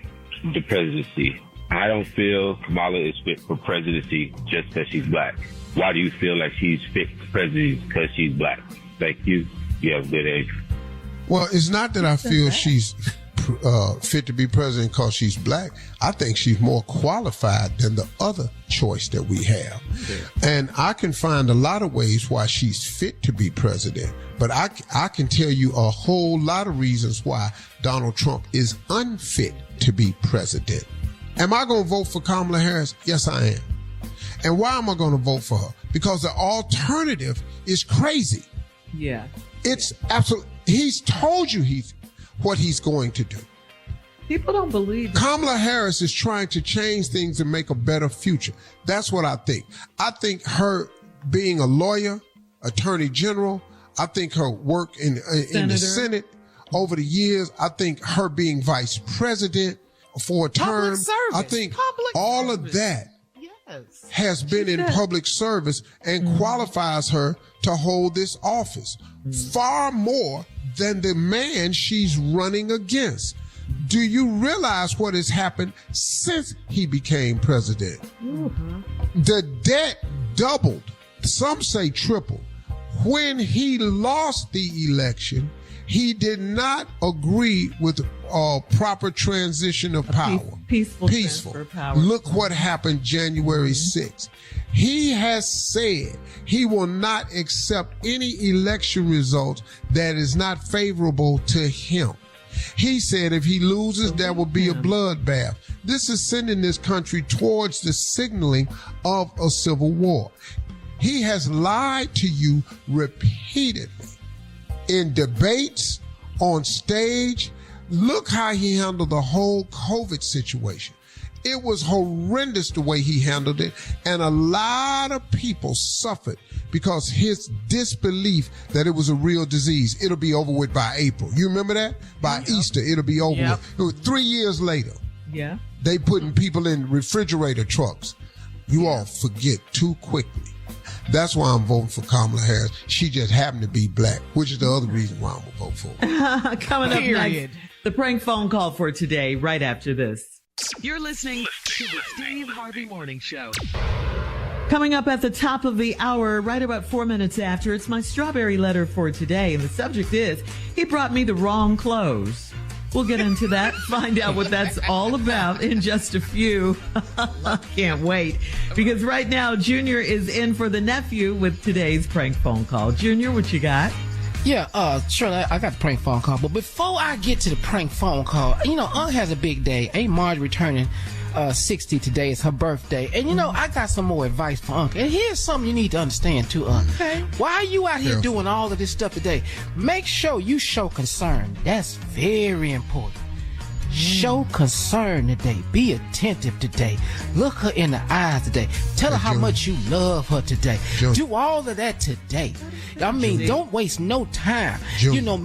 the presidency. I don't feel Kamala is fit for presidency just because she's black. Why do you feel like she's fit for presidency because she's black? Thank you. You have a good day. Well, it's not that I feel she's fit to be president because she's black. I think she's more qualified than the other choice that we have. And I can find a lot of ways why she's fit to be president. But I can tell you a whole lot of reasons why Donald Trump is unfit to be president. Am I going to vote for Kamala Harris? Yes, I am. And why am I going to vote for her? Because the alternative is crazy. Yeah. It's absolutely, he's told you what he's going to do. People don't believe it. Kamala Harris is trying to change things and make a better future. That's what I think. I think her being a lawyer, attorney general, I think her work in the Senate over the years, I think her being vice president for a term, I think all of that has been in public service and qualifies her to hold this office far more than the man she's running against. Do you realize what has happened since he became president? The debt doubled, some say tripled. When he lost the election, he did not agree with proper transition of power. Peaceful. Transfer of power. Look what happened January 6th. He has said he will not accept any election results that is not favorable to him. He said if he loses, there will be a bloodbath. This is sending this country towards the signaling of a civil war. He has lied to you repeatedly. In debates, on stage, look how he handled the whole COVID situation. It was horrendous the way he handled it, and a lot of people suffered because his disbelief that it was a real disease. It'll be over with by April. You remember that? By Easter, it'll be over with. It was 3 years later. Yeah. They putting people in refrigerator trucks. You all forget too quickly. That's why I'm voting for Kamala Harris. She just happened to be black, which is the other reason why I'm going to vote for her. Coming up next, the prank phone call for today, right after this. You're listening to the Steve Harvey Morning Show. Coming up at the top of the hour, right about 4 minutes after, it's my strawberry letter for today. And the subject is, he brought me the wrong clothes. We'll get into that, find out what that's all about in just a few. Can't wait. Because right now, Junior is in for the nephew with today's prank phone call. Junior, what you got? Yeah, sure, I got the prank phone call. But before I get to the prank phone call, Unc has a big day. Aunt Marge returning 60 today. Is her birthday. And, I got some more advice for Unc. And here's something you need to understand, too, Unc. Okay. Why are you out here doing all of this stuff today? Make sure you show concern. That's very important. Show concern today. Be attentive today. Look her in the eyes today. Tell her how much you love her today. Do all of that today. I mean, don't waste no time.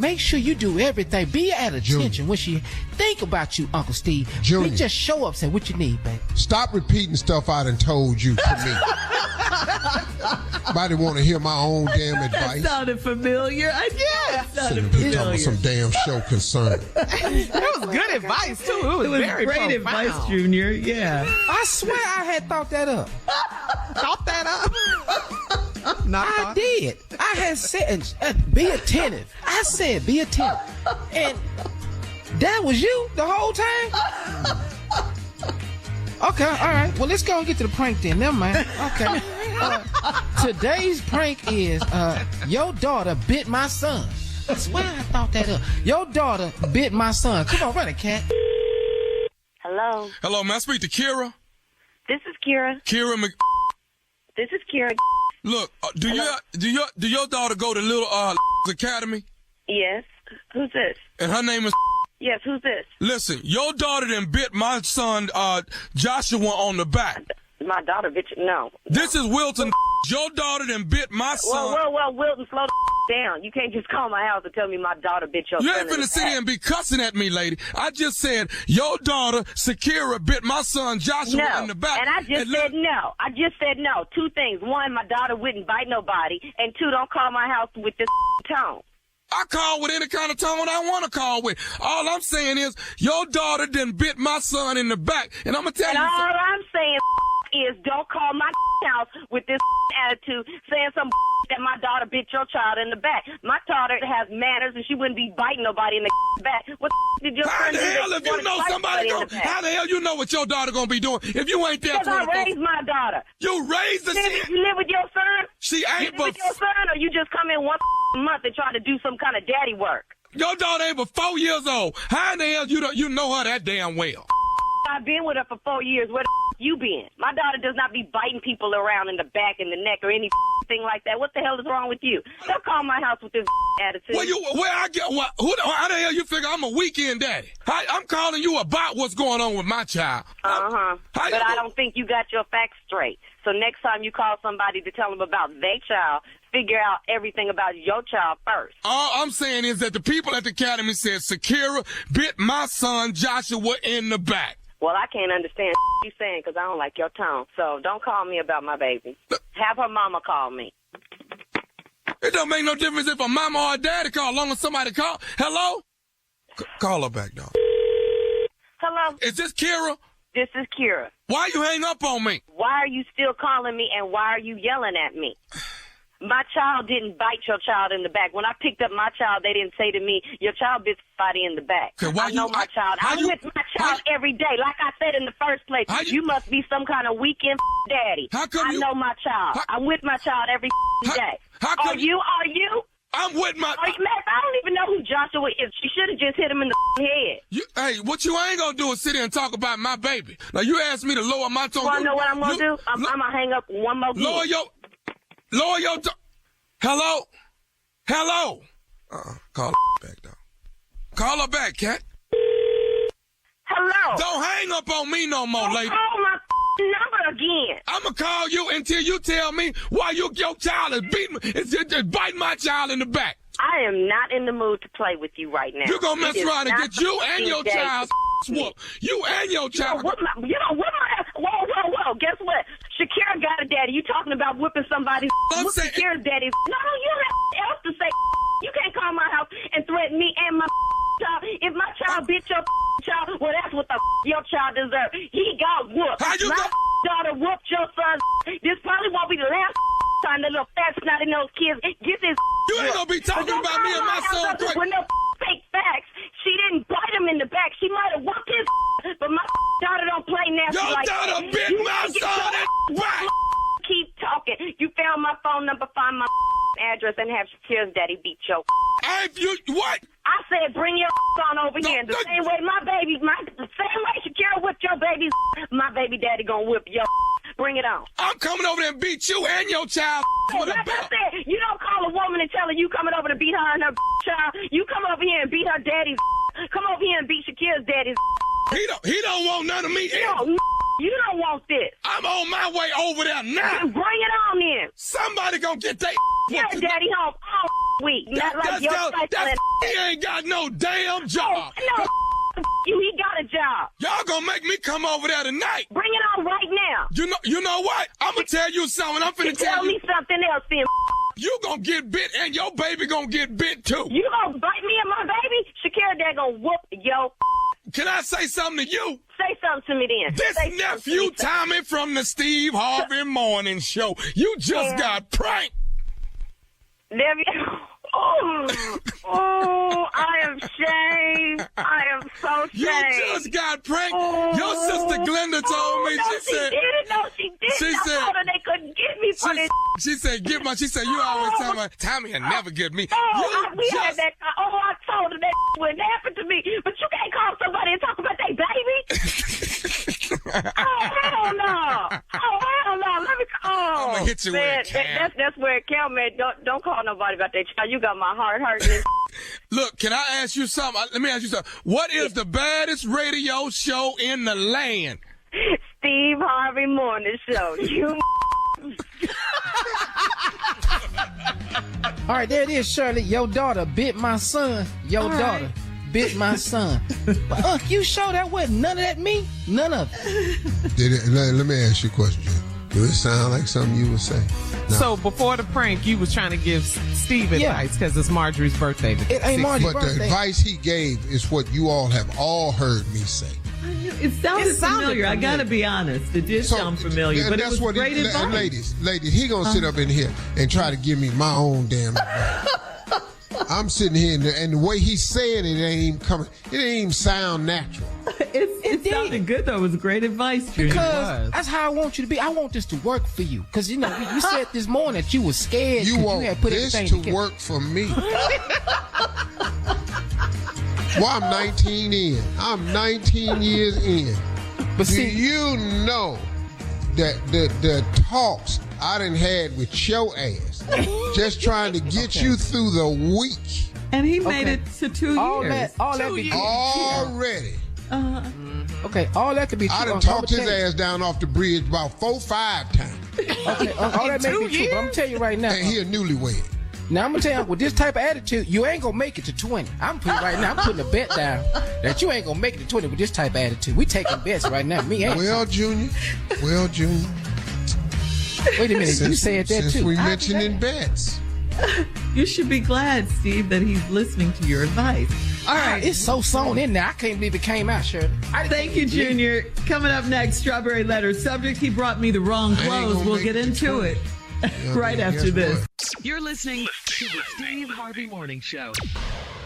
Make sure you do everything. Be at attention when she think about you, Uncle Steve. Be just show up, say what you need, baby. Stop repeating stuff I done told you to me. Nobody want to hear my own damn advice. That sounded familiar. It sounded familiar. Some damn show concern. That was good advice, too. It was very great profound. Advice, Junior. Yeah. I swear I had thought that up. Thought that up? I did. I had said, be attentive. I said, be attentive. And that was you the whole time? Okay, all right. Well, let's go and get to the prank then. Never mind. Okay. Today's prank is, your daughter bit my son. I swear I thought that up. Your daughter bit my son. Come on, run it, cat. Hello. Hello, may I speak to Kira? This is Kira. Kira This is Kira. Look, do your daughter go to Little Academy? Yes. Who's this? And her name is. Yes, who's this? Listen, your daughter done bit my son Joshua on the back. My daughter, bitch. No. This is Wilton. Your daughter done bit my son. Well, Wilton, slow the down. You can't just call my house and tell me my daughter bit your son. You ain't finna sit here and be cussing at me, lady. I just said your daughter, Sakira, bit my son Joshua in the back. And I just said no. I just said no. Two things. One, my daughter wouldn't bite nobody. And two, don't call my house with this tone. I call with any kind of tone I want to call with. All I'm saying is your daughter done bit my son in the back. And I'm going to tell you. And all I'm saying is don't call my house with this attitude saying some that my daughter bit your child in the back. My daughter has manners and she wouldn't be biting nobody in the back. What did your son do? How the hell if you know somebody how the hell you know what your daughter gonna be doing if you ain't there? Because I raised my daughter. You raised the You live with your son? She ain't you live with your son, or you just come in once a month and try to do some kind of daddy work? Your daughter ain't but 4 years old. How in the hell you know her that damn well? I've been with her for 4 years. Where the you been? My daughter does not be biting people around in the back and the neck or anything like that. What the hell is wrong with you? Don't call my house with this attitude. How the hell you figure I'm a weekend daddy? I'm calling you about what's going on with my child. But I don't think you got your facts straight. So next time you call somebody to tell them about their child, figure out everything about your child first. All I'm saying is that the people at the academy said Sakira bit my son Joshua in the back. Well, I can't understand what you're saying because I don't like your tone. So don't call me about my baby. Have her mama call me. It don't make no difference if a mama or a daddy call, as long as somebody call. Hello? Call her back, dog. Hello? Is this Kira? This is Kira. Why you hang up on me? Why are you still calling me and why are you yelling at me? My child didn't bite your child in the back. When I picked up my child, they didn't say to me, your child bit somebody in the back. Okay, I know my child. I'm with my child every day. Like I said in the first place, you must be some kind of weekend daddy. How come I know my child. I'm with my child every day. Are you? I'm with my... I don't even know who Joshua is. She should have just hit him in the head. Hey, what you ain't gonna do is sit here and talk about my baby. Now, you asked me to lower my tone. You wanna know what I'm gonna do? I'm gonna hang up one more game. Lower your tone. Hello? Call her back, dog. Call her back, cat. Hello? Don't hang up on me no more, lady. Call my number again. I'm gonna call you until you tell me why your child is biting my child in the back. I am not in the mood to play with you right now. You're gonna mess around and get you and your child whoop. You and your child. You know what my ass. Whoa. Guess what? Shakira got a daddy. You talking about whipping somebody's Shakira's daddy. No, you don't have else to say. You can't come my house and threaten me and my child. If my child bitch your child, well, that's what the your child deserves. He got whooped. My daughter whooped your son. This probably won't be the last time the little fat snotty nose kids get this. You ain't gonna be talking about me and my son. With no fake facts. She didn't bite him in the back. She might have whooped his, but my daughter don't play nasty like that. Your daughter bit my son in the back. Keep talking. You found my phone number, find my address, and have Shakira's daddy beat your. If you what? I said bring your on over here. The same way the same way Shakira whipped your baby, my baby daddy gonna whip your. Bring it on. I'm coming over there and beat you and your child with a like belt. I said, you don't call a woman and tell her you coming over to beat her and her child. You come over here and beat her daddy's. Come over here and beat Shakira's daddy's. He don't want none of me. You don't want this. I'm on my way over there now. Bring it on then. Somebody gonna get that. Yeah, daddy home all week. Not like your he ain't got no damn job. No, he got a job. Y'all gonna make me come over there tonight. Bring it on right now. You know what? I'm gonna tell you something. I'm finna tell me something else then. You gonna get bit and your baby gonna get bit too. You gonna bite me and my baby? Shakira dad gonna whoop yo. Can I say something to you? Say something to me then. This nephew Tommy from the Steve Harvey Morning Show. You just got pranked. Oh, I am shamed. I am so shamed. You just got pranked. Your sister Glenda told me. She didn't. No, she didn't. She I said told her they couldn't get me for this. She said, She said, you always tell me, Tommy will never get me. Had that. I told her that wouldn't happen to me. But you can't call somebody and talk about their baby. Hell no. Let me call. I'm gonna hit you with a can. That's where it counts, man. Don't call nobody about that child. You got my heart hurting. Look, can I ask you something? Let me ask you something. What is the baddest radio show in the land? Steve Harvey Morning Show. You. All right, there it is, Shirley. Your daughter bit my son. Your daughter bit my son. But you sure that wasn't none of that me? None of it. Let me ask you a question. Do it sound like something you would say? No. So before the prank, you was trying to give Steve advice because it's Marjorie's birthday. It ain't Marjorie's birthday. But the advice he gave is what you all have all heard me say. It sounded familiar. I gotta be honest. It did sound familiar, but it was great advice. Ladies, he gonna sit up in here and try to give me my own damn advice. I'm sitting here and the way he's saying it ain't even coming. It ain't even sound natural. It sounded good though. It was great advice, Junior. Because that's how I want you to be. I want this to work for you. Because you said this morning that you was scared. You want this to work for me. Well, I'm 19 in. I'm 19 years in. But do you know that the talks I done had with your ass, just trying to get you through the week. And he made it to 2 years. All that be already. Okay, all that could be true. I done talked his ass down off the bridge about 4-5 times. Okay, all that may be true, but I'm gonna tell you right now. And he a newlywed. Now I'm gonna tell you, with this type of attitude, you ain't gonna make it to 20. I'm putting a bet down that you ain't gonna make it to 20 with this type of attitude. We taking bets right now. Me ain't. Well, Junior. Wait a minute, you said that since too. We mentioning bets. You should be glad, Steve, that he's listening to your advice. All right. It's so sewn in there. I can't believe it came out, Shirley. Thank you, Junior. Coming up next, Strawberry Letter. Subject, he brought me the wrong clothes. We'll get into it right after this. You're listening to the Steve Harvey Morning Show.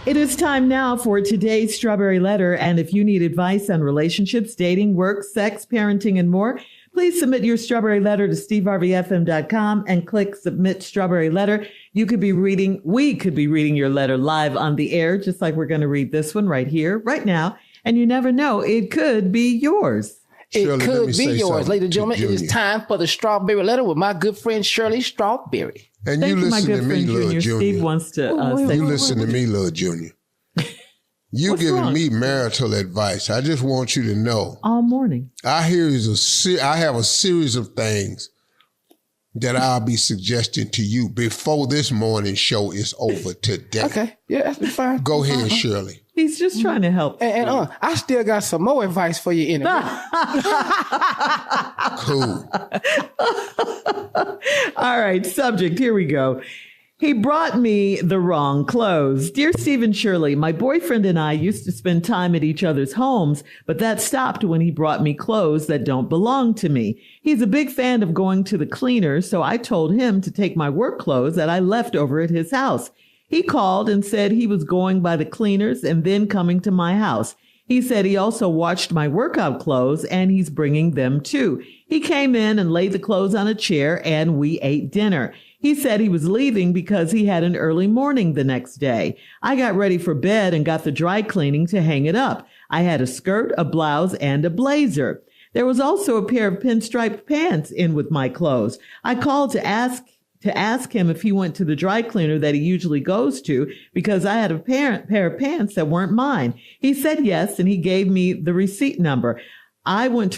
It is time now for today's Strawberry Letter. And if you need advice on relationships, dating, work, sex, parenting, and more, please submit your Strawberry Letter to steveharveyfm.com and click Submit Strawberry Letter. We could be reading your letter live on the air, just like we're going to read this one right here, right now. And you never know, it could be yours. It could be yours, ladies and gentlemen. It is time for the Strawberry Letter with my good friend Shirley Strawberry. And you listen to me, little Junior. Steve wants to say, you listen to me, little Junior. You giving me marital advice. I just want you to know. All morning. I have a series of things that I'll be suggesting to you before this morning show is over today. Okay. Yeah, that's fine. Go ahead, Shirley. He's just trying to help. And I still got some more advice for you in a minute. Cool. All right, subject, here we go. He brought me the wrong clothes. Dear Stephen Shirley, my boyfriend and I used to spend time at each other's homes, but that stopped when he brought me clothes that don't belong to me. He's a big fan of going to the cleaners, so I told him to take my work clothes that I left over at his house. He called and said he was going by the cleaners and then coming to my house. He said he also watched my workout clothes and he's bringing them too. He came in and laid the clothes on a chair and we ate dinner. He said he was leaving because he had an early morning the next day. I got ready for bed and got the dry cleaning to hang it up. I had a skirt, a blouse, and a blazer. There was also a pair of pinstriped pants in with my clothes. I called to ask him if he went to the dry cleaner that he usually goes to because I had a pair of pants that weren't mine. He said yes, and he gave me the receipt number. I went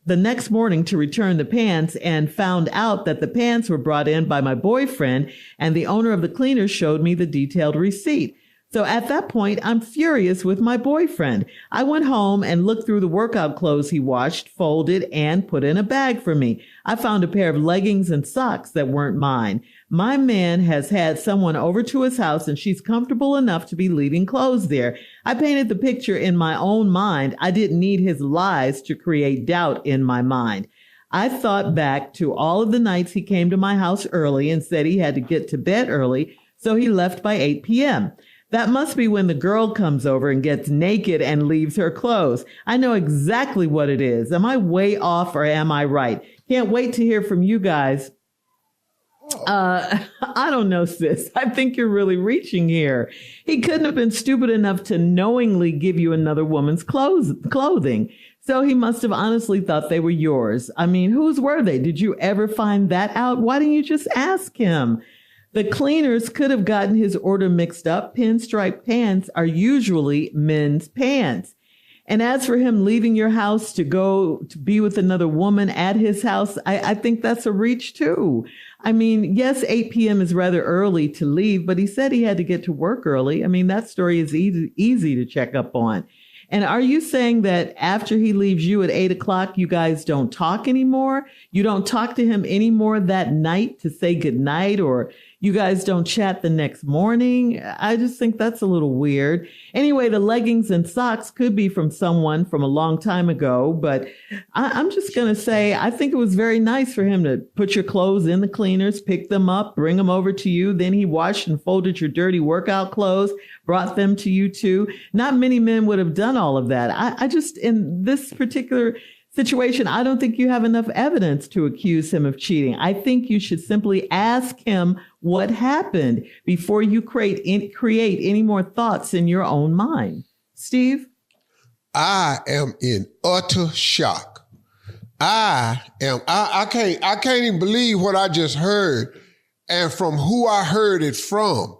the next morning to return the pants and found out that the pants were brought in by my boyfriend, and the owner of the cleaner showed me the detailed receipt. So at that point, I'm furious with my boyfriend. I went home and looked through the workout clothes he washed, folded, and put in a bag for me. I found a pair of leggings and socks that weren't mine. My man has had someone over to his house and she's comfortable enough to be leaving clothes there. I painted the picture in my own mind. I didn't need his lies to create doubt in my mind. I thought back to all of the nights he came to my house early and said he had to get to bed early, so he left by 8 p.m. That must be when the girl comes over and gets naked and leaves her clothes. I know exactly what it is. Am I way off or am I right? Can't wait to hear from you guys. I don't know, sis. I think you're really reaching here. He couldn't have been stupid enough to knowingly give you another woman's clothing. So he must have honestly thought they were yours. I mean, whose were they? Did you ever find that out? Why didn't you just ask him? The cleaners could have gotten his order mixed up. Pinstripe pants are usually men's pants. And as for him leaving your house to go to be with another woman at his house, I think that's a reach too. I mean, yes, 8 p.m. is rather early to leave, but he said he had to get to work early. I mean, that story is easy to check up on. And are you saying that after he leaves you at 8 o'clock, you guys don't talk anymore? You don't talk to him anymore that night to say goodnight, or you guys don't chat the next morning? I just think that's a little weird. Anyway, the leggings and socks could be from someone from a long time ago, but I'm just going to say I think it was very nice for him to put your clothes in the cleaners, pick them up, bring them over to you. Then he washed and folded your dirty workout clothes, brought them to you too. Not many men would have done all of that. I just, in this particular situation, I don't think you have enough evidence to accuse him of cheating. I think you should simply ask him what happened before you create any more thoughts in your own mind. Steve? I am in utter shock. I can't even believe what I just heard and from who I heard it from.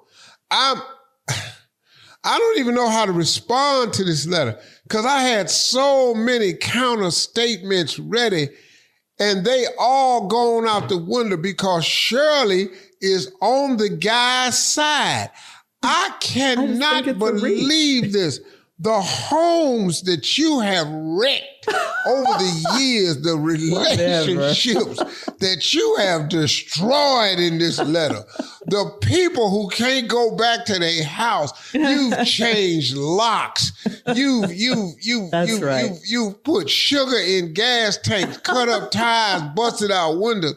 I don't even know how to respond to this letter because I had so many counter statements ready and they all gone out the window because Shirley is on the guy's side. I cannot believe this. The homes that you have wrecked over the years, the relationships that you have destroyed in this letter, the people who can't go back to their house, you've changed locks, you've put sugar in gas tanks, cut up tires, busted out windows.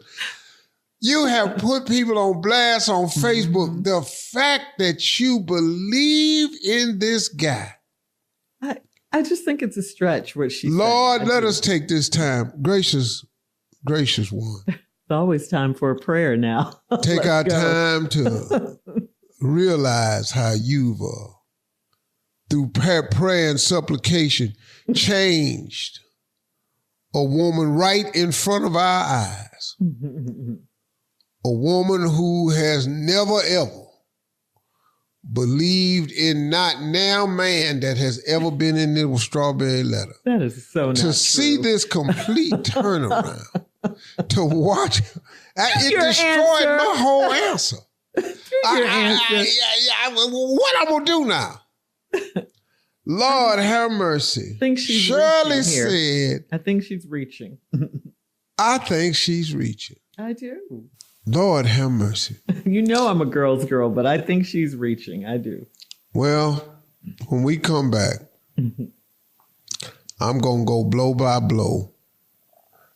You have put people on blast on Facebook. The fact that you believe in this guy. I just think it's a stretch what she Lord, said. let us take this time. Gracious one. It's always time for a prayer now. Take our time to realize how you've, through prayer and supplication, changed a woman right in front of our eyes. A woman who has never, ever believed in not now man that has ever been in little strawberry letter. That is so nice. To see this complete turnaround, to watch, it destroyed my whole answer. Your answer. What I'm going to do now? Lord have mercy. I think she's Shirley reaching here. said, I think she's reaching. I think she's reaching. I do. Lord have mercy. You know I'm a girl's girl, but I think she's reaching. I do. Well, when we come back, I'm going to go blow by blow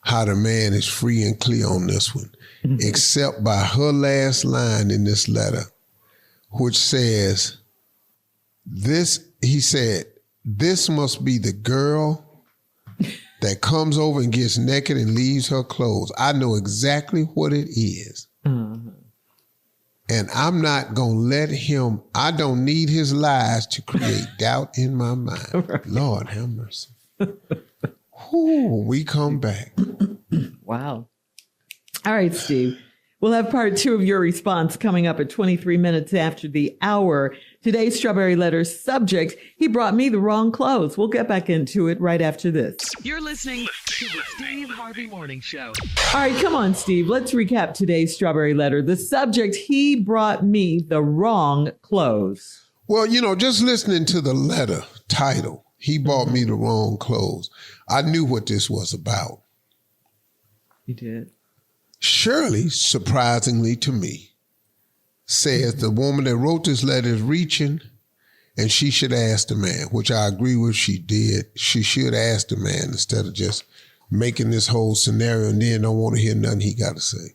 how the man is free and clear on this one, except by her last line in this letter, which says, he said, this must be the girl that comes over and gets naked and leaves her clothes. I know exactly what it is. Mm-hmm. And I'm not going to let him, I don't need his lies to create doubt in my mind. Right. Lord have mercy. We come back. Wow. All right, Steve. We'll have part 2 of your response coming up at 23 minutes after the hour. Today's Strawberry Letter subject, he brought me the wrong clothes. We'll get back into it right after this. You're listening to the Steve Harvey Morning Show. All right, come on, Steve. Let's recap today's Strawberry Letter. The subject, he brought me the wrong clothes. Well, just listening to the letter title, he bought me the wrong clothes. I knew what this was about. You did? Shirley, surprisingly to me, says the woman that wrote this letter is reaching and she should ask the man, which I agree with she did. She should ask the man instead of just making this whole scenario and then don't want to hear nothing he got to say.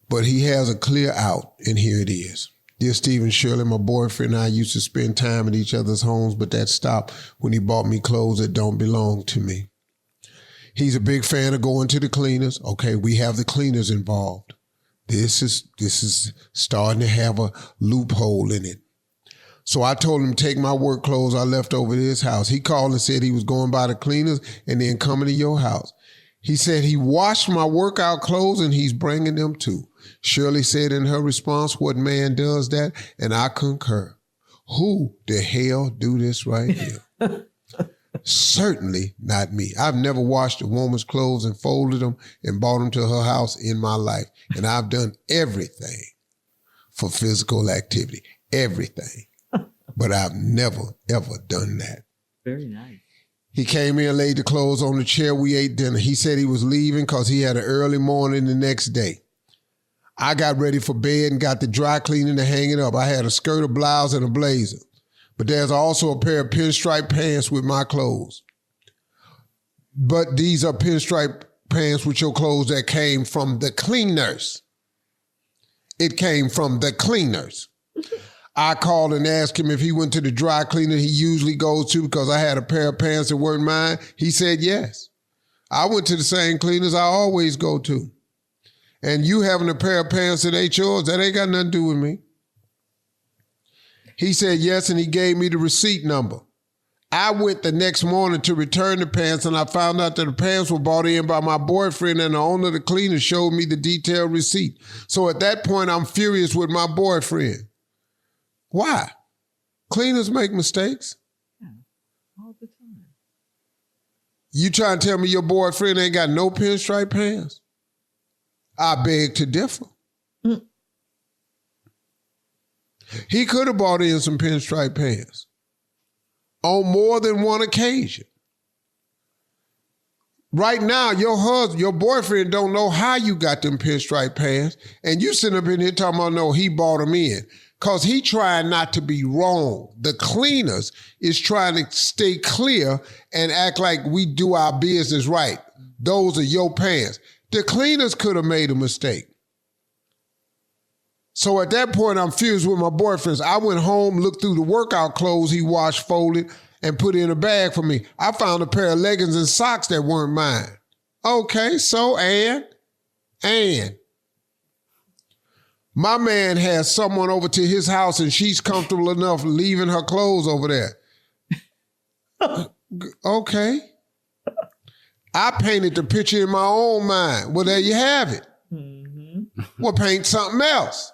But he has a clear out, and here it is. Dear Stephen Shirley, my boyfriend and I used to spend time at each other's homes, but that stopped when he bought me clothes that don't belong to me. He's a big fan of going to the cleaners. Okay, we have the cleaners involved. This is starting to have a loophole in it. So I told him to take my work clothes I left over at his house. He called and said he was going by the cleaners and then coming to your house. He said he washed my workout clothes and he's bringing them too. Shirley said in her response, what man does that? And I concur. Who the hell do this right here? Certainly not me. I've never washed a woman's clothes and folded them and brought them to her house in my life. And I've done everything for physical activity. Everything. But I've never, ever done that. Very nice. He came in, laid the clothes on the chair. We ate dinner. He said he was leaving because he had an early morning the next day. I got ready for bed and got the dry cleaning to hang it up. I had a skirt, a blouse, and a blazer. But there's also a pair of pinstripe pants with my clothes. But these are pinstripe pants with your clothes that came from the cleaners. It came from the cleaners. I called and asked him if he went to the dry cleaner he usually goes to because I had a pair of pants that weren't mine. He said yes. I went to the same cleaners I always go to. And you having a pair of pants that ain't yours, that ain't got nothing to do with me. He said yes, and he gave me the receipt number. I went the next morning to return the pants, and I found out that the pants were bought in by my boyfriend, and the owner of the cleaner showed me the detailed receipt. So at that point, I'm furious with my boyfriend. Why? Cleaners make mistakes. Yeah, all the time. You trying to tell me your boyfriend ain't got no pinstripe pants? I beg to differ. He could have bought in some pinstripe pants on more than one occasion. Right now, your boyfriend don't know how you got them pinstripe pants, and you sitting up in here talking about, no, he bought them in. Because he trying not to be wrong. The cleaners is trying to stay clear and act like we do our business right. Those are your pants. The cleaners could have made a mistake. So at that point, I'm furious with my boyfriends. I went home, looked through the workout clothes he washed, folded, and put in a bag for me. I found a pair of leggings and socks that weren't mine. Okay, so and my man has someone over to his house and she's comfortable enough leaving her clothes over there. Okay. I painted the picture in my own mind. Well, there you have it. Mm-hmm. Well, paint something else.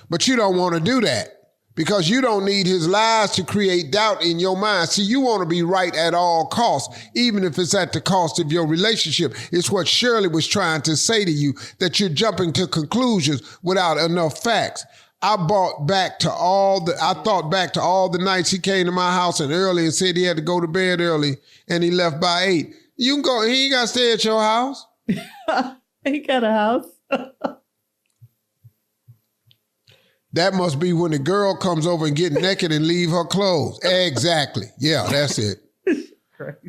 But you don't want to do that because you don't need his lies to create doubt in your mind. See, you want to be right at all costs, even if it's at the cost of your relationship. It's what Shirley was trying to say to you, that you're jumping to conclusions without enough facts. I thought back to all the nights he came to my house and early and said he had to go to bed early and he left by 8. You can go, he ain't got to stay at your house. He got a house. That must be when the girl comes over and get naked and leave her clothes. Exactly. Yeah, that's it.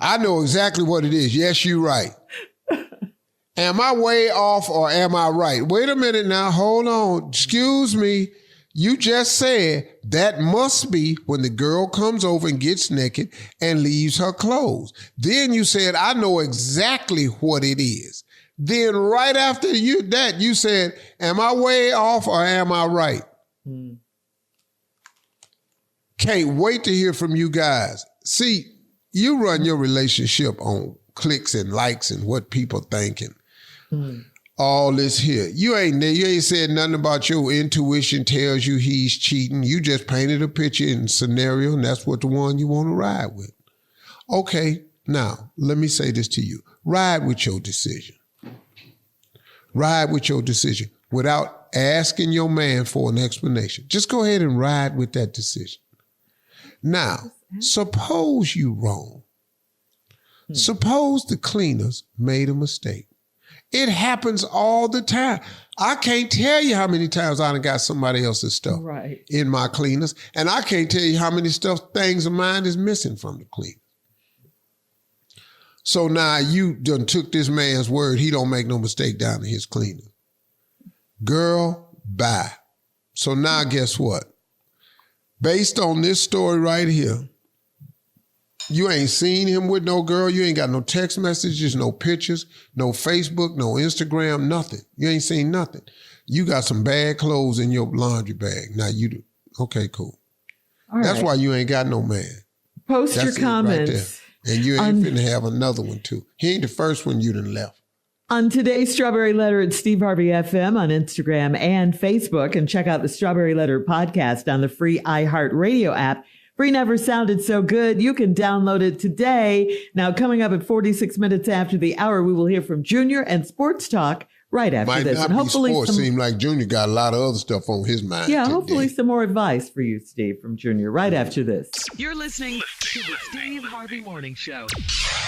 I know exactly what it is. Yes, you're right. Am I way off or am I right? Wait a minute now. Hold on. Excuse me. You just said that must be when the girl comes over and gets naked and leaves her clothes. Then you said, I know exactly what it is. Then right after you said, am I way off or am I right? Can't wait to hear from you guys. See, you run your relationship on clicks and likes and what people thinking. All this here. You ain't said nothing about your intuition tells you he's cheating. You just painted a picture and scenario, and that's what the one you want to ride with. Okay, now, let me say this to you. Ride with your decision. Ride with your decision without asking your man for an explanation. Just go ahead and ride with that decision. Now, suppose you wrong. Suppose the cleaners made a mistake. It happens all the time. I can't tell you how many times I done got somebody else's stuff in my cleaners, and I can't tell you how many things of mine is missing from the cleaner. So now you done took this man's word. He don't make no mistake down in his cleaner. Girl, bye. So now guess what? Based on this story right here, you ain't seen him with no girl. You ain't got no text messages, no pictures, no Facebook, no Instagram, nothing. You ain't seen nothing. You got some bad clothes in your laundry bag. Now you do. Okay, cool. That's why you ain't got no man. Post your comments. Right there. And you ain't finna have another one too. He ain't the first one you done left. On today's Strawberry Letter at Steve Harvey FM on Instagram and Facebook. And check out the Strawberry Letter podcast on the free iHeartRadio app. Free never sounded so good. You can download it today. Now, coming up at 46 minutes after the hour, we will hear from Junior and Sports Talk right after this. Might not be sports. Seem like Junior got a lot of other stuff on his mind. Yeah, hopefully some more advice for you, Steve, from Junior right after this. You're listening to the Steve Harvey Morning Show.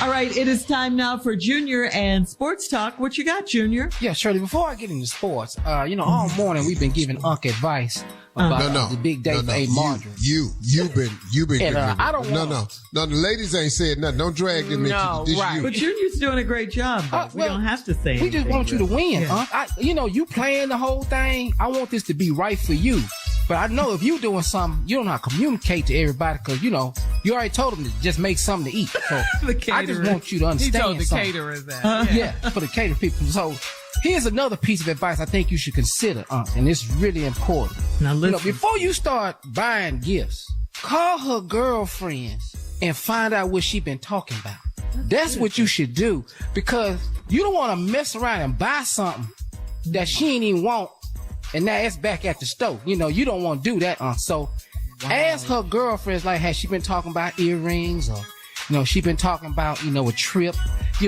All right, it is time now for Junior and Sports Talk. What you got, Junior? Yeah, Shirley, before I get into sports, all morning we've been giving Unc advice about the big day for A. Marjorie. You've been and, I don't want No, the ladies ain't said nothing. Don't drag them into this. Right. But Junior's doing a great job. We don't have to say anything. We just want you to win, Unc. You playing the whole thing. I want this to be right for you. But I know if you doing something, you don't know how to communicate to everybody because, you already told them to just make something to eat. So I just want you to understand. He told the something. caterers that. Yeah, for the cater people. So here's another piece of advice I think you should consider, and it's really important. Now listen. Before you start buying gifts, call her girlfriends and find out what she been talking about. That's what you should do because you don't want to mess around and buy something that she ain't even want. And now it's back at the stove. You don't want to do that, So ask her girlfriends, like, has she been talking about earrings or, she been talking about, a trip.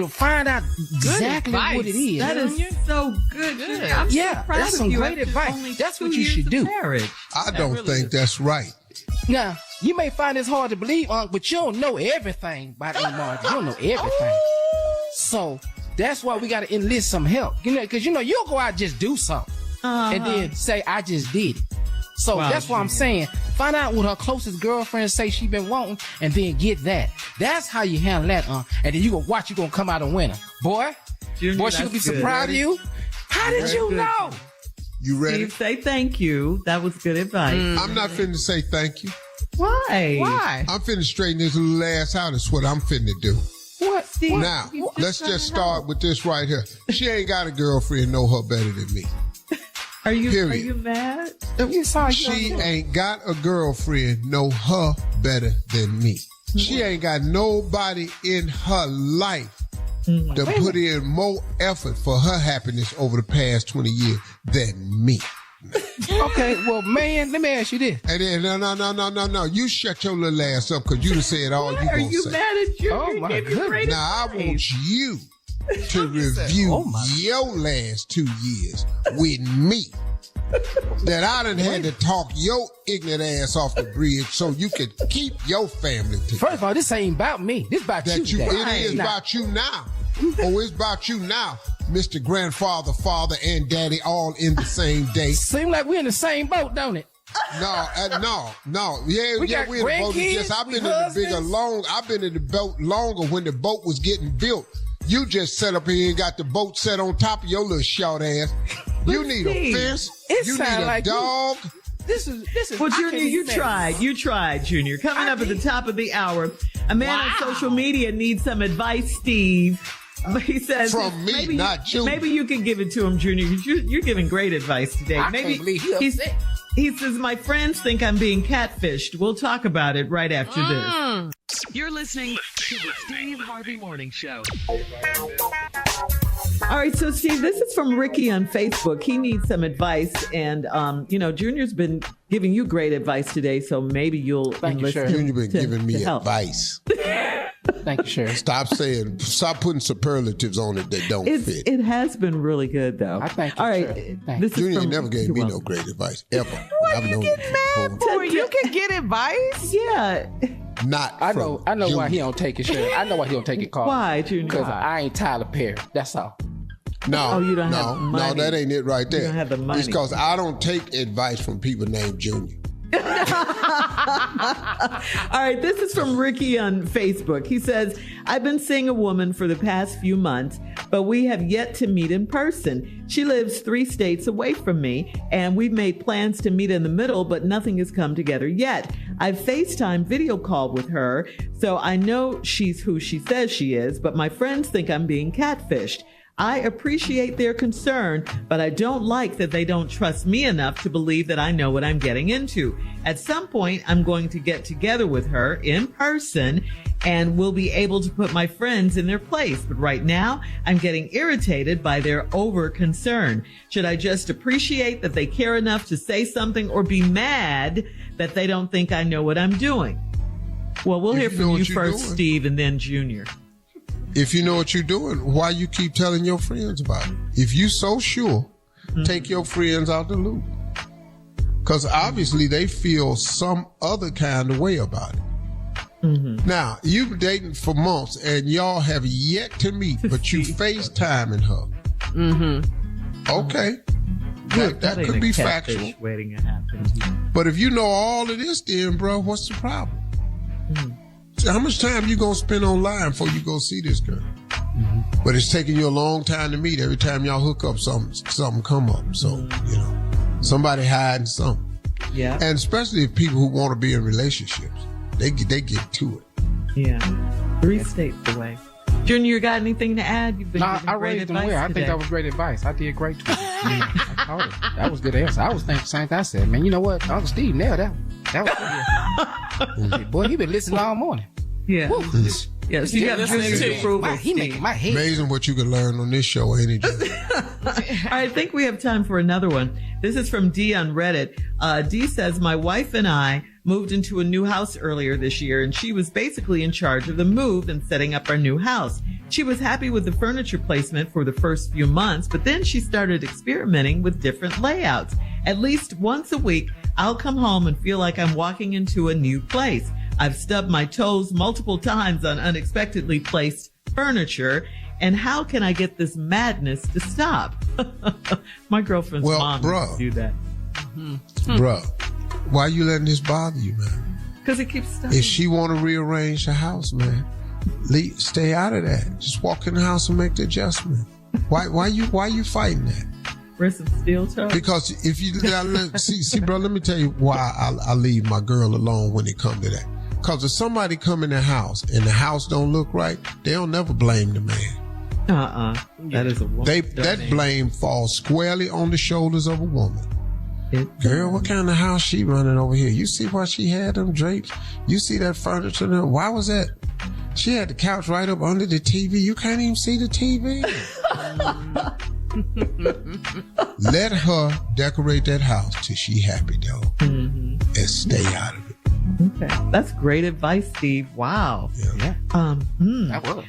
Find out exactly what it is. That is so good. I'm so proud that's some great advice. That's what you should do. I don't think that's right. Now, you may find this hard to believe, Unc, but you don't know everything about A. Marjorie. You don't know everything. So that's why we got to enlist some help. Because, you'll go out and just do something. And then say, I just did it. So that's what I'm saying. Find out what her closest girlfriends say she been wanting and then get that. That's how you handle that, And then you gonna watch you gonna come out a winner. Boy, Junior, she gonna be so proud of you. How did you know? You ready? Steve, say thank you. That was good advice. I'm not finna say thank you. Why? I'm finna straighten this little ass out. That's what I'm finna do. What, Steve? Now, let's just start with this right here. She ain't got a girlfriend know her better than me. Are you mad? She ain't got a girlfriend know her better than me. She ain't got nobody in her life to put in more effort for her happiness over the past 20 years than me. Okay, well, man, let me ask you this. And then, no. You shut your little ass up because you done said all you gonna say. Are you mad at you? Oh, my goodness. Now, I want you to review your last 2 years with me. that I done had to talk your ignorant ass off the bridge so you could keep your family together. First of all, this ain't about me. This about you. It is about you now. Oh, it's about you now, Mr. Grandfather, Father, and Daddy, all in the same day. Seem like we're in the same boat, don't it? No. Yeah, we're in the boat. Just I've been in the boat longer when the boat was getting built. You just set up here and got the boat set on top of your little short ass. You need a fence. You need a dog. This is. Well, Junior, you tried, Junior. Coming up at the top of the hour, a man on social media needs some advice, Steve. He says, from me, not you. Maybe you can give it to him, Junior. You're giving great advice today. I can't believe he's upset. He says, my friends think I'm being catfished. We'll talk about it right after this. You're listening to the Steve Harvey Morning Show. All right, so Steve, this is from Ricky on Facebook. He needs some advice, and Junior's been giving you great advice today, so maybe you'll enlist him. Junior been giving me advice. Thank you, Sherry. Stop putting superlatives on it that don't fit. It has been really good, though. I thank you. All right, Junior never gave me no great advice ever. What are you getting mad for? You can get advice. Yeah. I know why he don't take it, Sherry. I know why he don't take it, Carl. Why, Junior? Because I ain't Tyler Perry. That's all. No, you don't have money. No, that ain't it right there. You don't have the money. It's because I don't take advice from people named Junior. All right, this is from Ricky on Facebook. He says, I've been seeing a woman for the past few months, but we have yet to meet in person. She lives 3 states away from me, and we've made plans to meet in the middle, but nothing has come together yet. I've FaceTime video called with her, so I know she's who she says she is, but my friends think I'm being catfished. I appreciate their concern, but I don't like that they don't trust me enough to believe that I know what I'm getting into. At some point, I'm going to get together with her in person and we'll be able to put my friends in their place. But right now, I'm getting irritated by their over concern. Should I just appreciate that they care enough to say something or be mad that they don't think I know what I'm doing? Well, we'll hear from you first, Steve, and then Junior. If you know what you're doing, why you keep telling your friends about it? If you so sure, take your friends out the loop. Because obviously they feel some other kind of way about it. Mm-hmm. Now, you've been dating for months and y'all have yet to meet, but you FaceTiming her. Mm-hmm. Okay. That could be factual. Waiting to happen. But if you know all of this, then, bro, what's the problem? Mm-hmm. So how much time you gonna spend online before you go see this girl? Mm-hmm. But it's taking you a long time to meet. Every time y'all hook up, something come up. So, somebody hiding something. Yeah. And especially if people who want to be in relationships, they get to it. Yeah. 3 states away. Junior, you got anything to add? You've been I raised them well. I think that was great advice. I did great too. I called it. That was good answer. I was thinking the same thing. I said, man, you know what? Uncle Steve nailed that one. That was good. Boy, he been listening all morning. Yeah. Yes, you got Junior's approval. He making my head. Amazing what you can learn on this show, ain't it? I think we have time for another one. This is from D on Reddit. D says, my wife and I moved into a new house earlier this year, and she was basically in charge of the move and setting up our new house. She was happy with the furniture placement for the first few months, but then she started experimenting with different layouts. At least once a week, I'll come home and feel like I'm walking into a new place. I've stubbed my toes multiple times on unexpectedly placed furniture. And how can I get this madness to stop? My girlfriend's mom used to do that. Bruh, why are you letting this bother you, man? Because it keeps stopping. If she want to rearrange the house, man, stay out of that. Just walk in the house and make the adjustment. Why you fighting that? Wear some steel toes. Because if you see, bro, let me tell you why I leave my girl alone when it comes to that. Because if somebody come in the house and the house don't look right, they'll never blame the man. That is a woman. That blame falls squarely on the shoulders of a woman. Girl, what kind of house she running over here? You see why she had them drapes? You see that furniture there? Why was that? She had the couch right up under the TV. You can't even see the TV. Let her decorate that house till she happy, though. Mm-hmm. And stay out of it. Okay. That's great advice, Steve. Wow. Yeah. That was.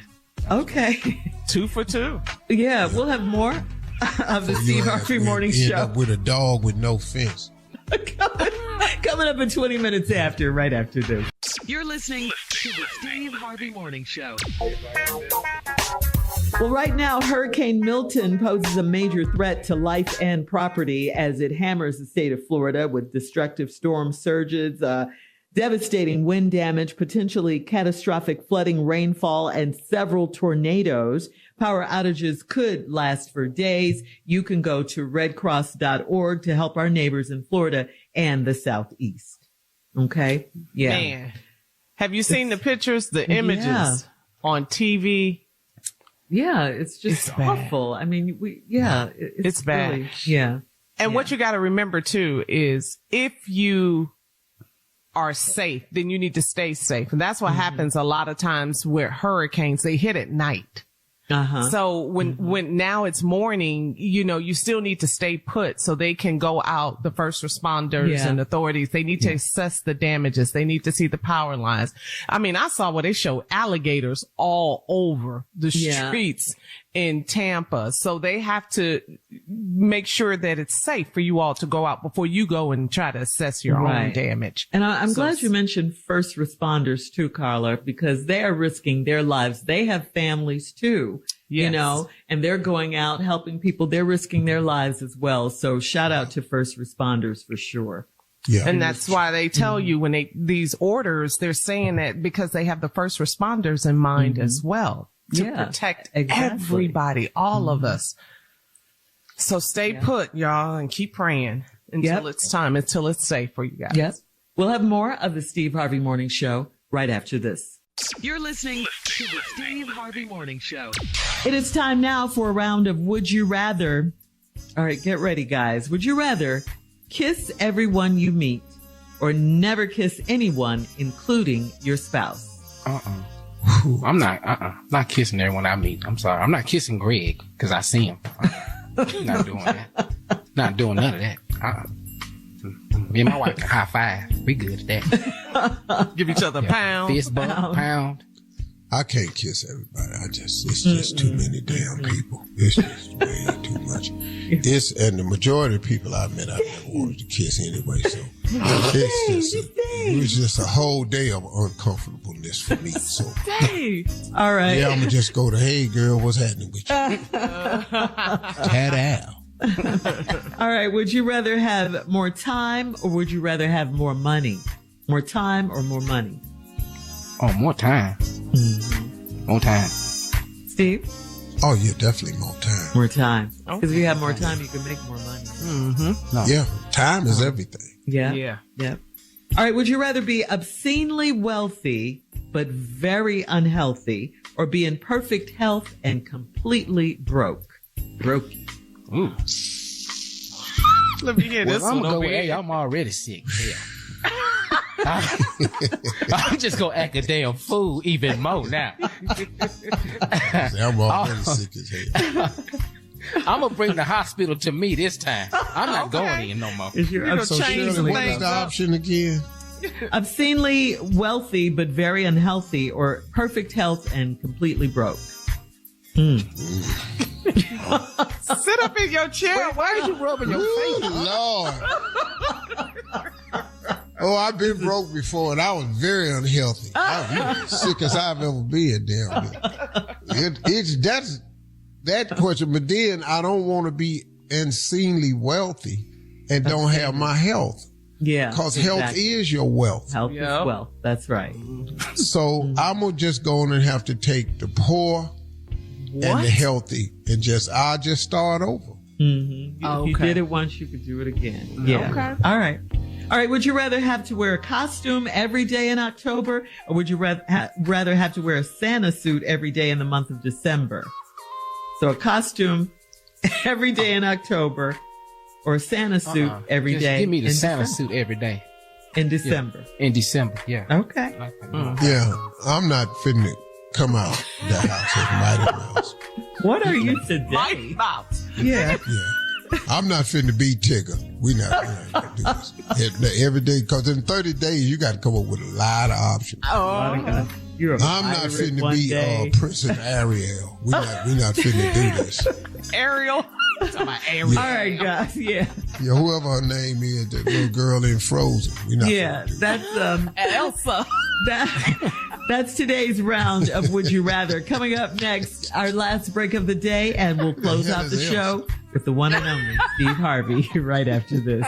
Okay. 2 for 2. Yeah, we'll have more of the Steve Harvey Morning End Show. up with a dog with no fence. Coming up in 20 minutes after, right after this. You're listening to the Steve Harvey Morning Show. Well, right now, Hurricane Milton poses a major threat to life and property as it hammers the state of Florida with destructive storm surges, devastating wind damage, potentially catastrophic flooding, rainfall, and several tornadoes. Power outages could last for days. You can go to redcross.org to help our neighbors in Florida and the Southeast. Okay? Yeah. Man, have you seen the pictures, the images on TV? Yeah, it's just awful. I mean, it's bad. Really, yeah. And what you got to remember too is if you are safe, then you need to stay safe. And that's what happens a lot of times with hurricanes. They hit at night. So when now it's morning, you still need to stay put so they can go out, the first responders and authorities. They need to assess the damages. They need to see the power lines. I mean, I saw where they show alligators all over the streets in Tampa. So they have to make sure that it's safe for you all to go out before you go and try to assess your own damage. And I'm glad you mentioned first responders too, Carla, because they are risking their lives. They have families too, and they're going out helping people. They're risking their lives as well. So shout out to first responders for sure. Yeah. And that's why they tell you when these orders, they're saying that because they have the first responders in mind as well. To protect everybody, all of us. So stay put, y'all, and keep praying until it's time, until it's safe for you guys. Yep. We'll have more of the Steve Harvey Morning Show right after this. You're listening to the Steve Harvey Morning Show. It is time now for a round of Would You Rather. All right, get ready, guys. Would you rather kiss everyone you meet or never kiss anyone, including your spouse? I'm not kissing everyone I meet. I'm sorry. I'm not kissing Greg because I see him. Not doing that. Not doing none of that. Me and my wife can high five. We good at that. Give each other a pound. Fist bump, pound. I can't kiss everybody. It's just too many damn people. It's just way too much. And the majority of people I met, I never wanted to kiss anyway. So it was just a whole day of uncomfortableness for me. So, all right. Yeah, I'm gonna just go to, hey girl, what's happening with you? Tat All right. Would you rather have more time or would you rather have more money? More time or more money? Oh, more time. More time. Steve? Oh, yeah, definitely more time. More time. Because if you have more time, you can make more money. No. Yeah, time is everything. Yeah. All right. Would you rather be obscenely wealthy but very unhealthy or be in perfect health and completely broke? Brokey. Ooh. Let me hear this I'm one over here. Hey, I'm already sick. I'm just gonna act a damn fool even more now. I'm already sick as hell. I'm gonna bring the hospital to me this time. I'm not going in no more. So Shirley, what is the option again? Obscenely wealthy but very unhealthy or perfect health and completely broke? Sit up in your chair. Why are you rubbing your face? Lord. Oh, I've been broke before, and I was very unhealthy. I was sick as I've ever been, damn it. That's that question. But then I don't want to be insanely wealthy and don't have my health. Yeah. Because health is your wealth. Health is wealth. That's right. So I'm going to just go on and have to take the poor and the healthy and I'll just start over. If you did it once, you could do it again. Yeah. Okay. All right. Would you rather have to wear a costume every day in October or would you rather have to wear a Santa suit every day in the month of December? So a costume every day in October or a Santa suit every just day. Give me the Santa suit every day. In December. Yeah. In December, yeah. Okay. Yeah. I'm not finna come out the house as Mighty Mouse. What are you today? Mighty Mouse. Yeah. I'm not finna be Tigger. We not gonna do this. Every day, because in 30 days, you got to come up with a lot of options. I'm not finna be Princess Ariel. We not finna do this. Ariel. All right, guys. Yeah. Yeah, whoever her name is, that little girl in Frozen. That's Elsa. That's today's round of Would You Rather. Coming up next, our last break of the day, and we'll close out the show with the one and only Steve Harvey right after this.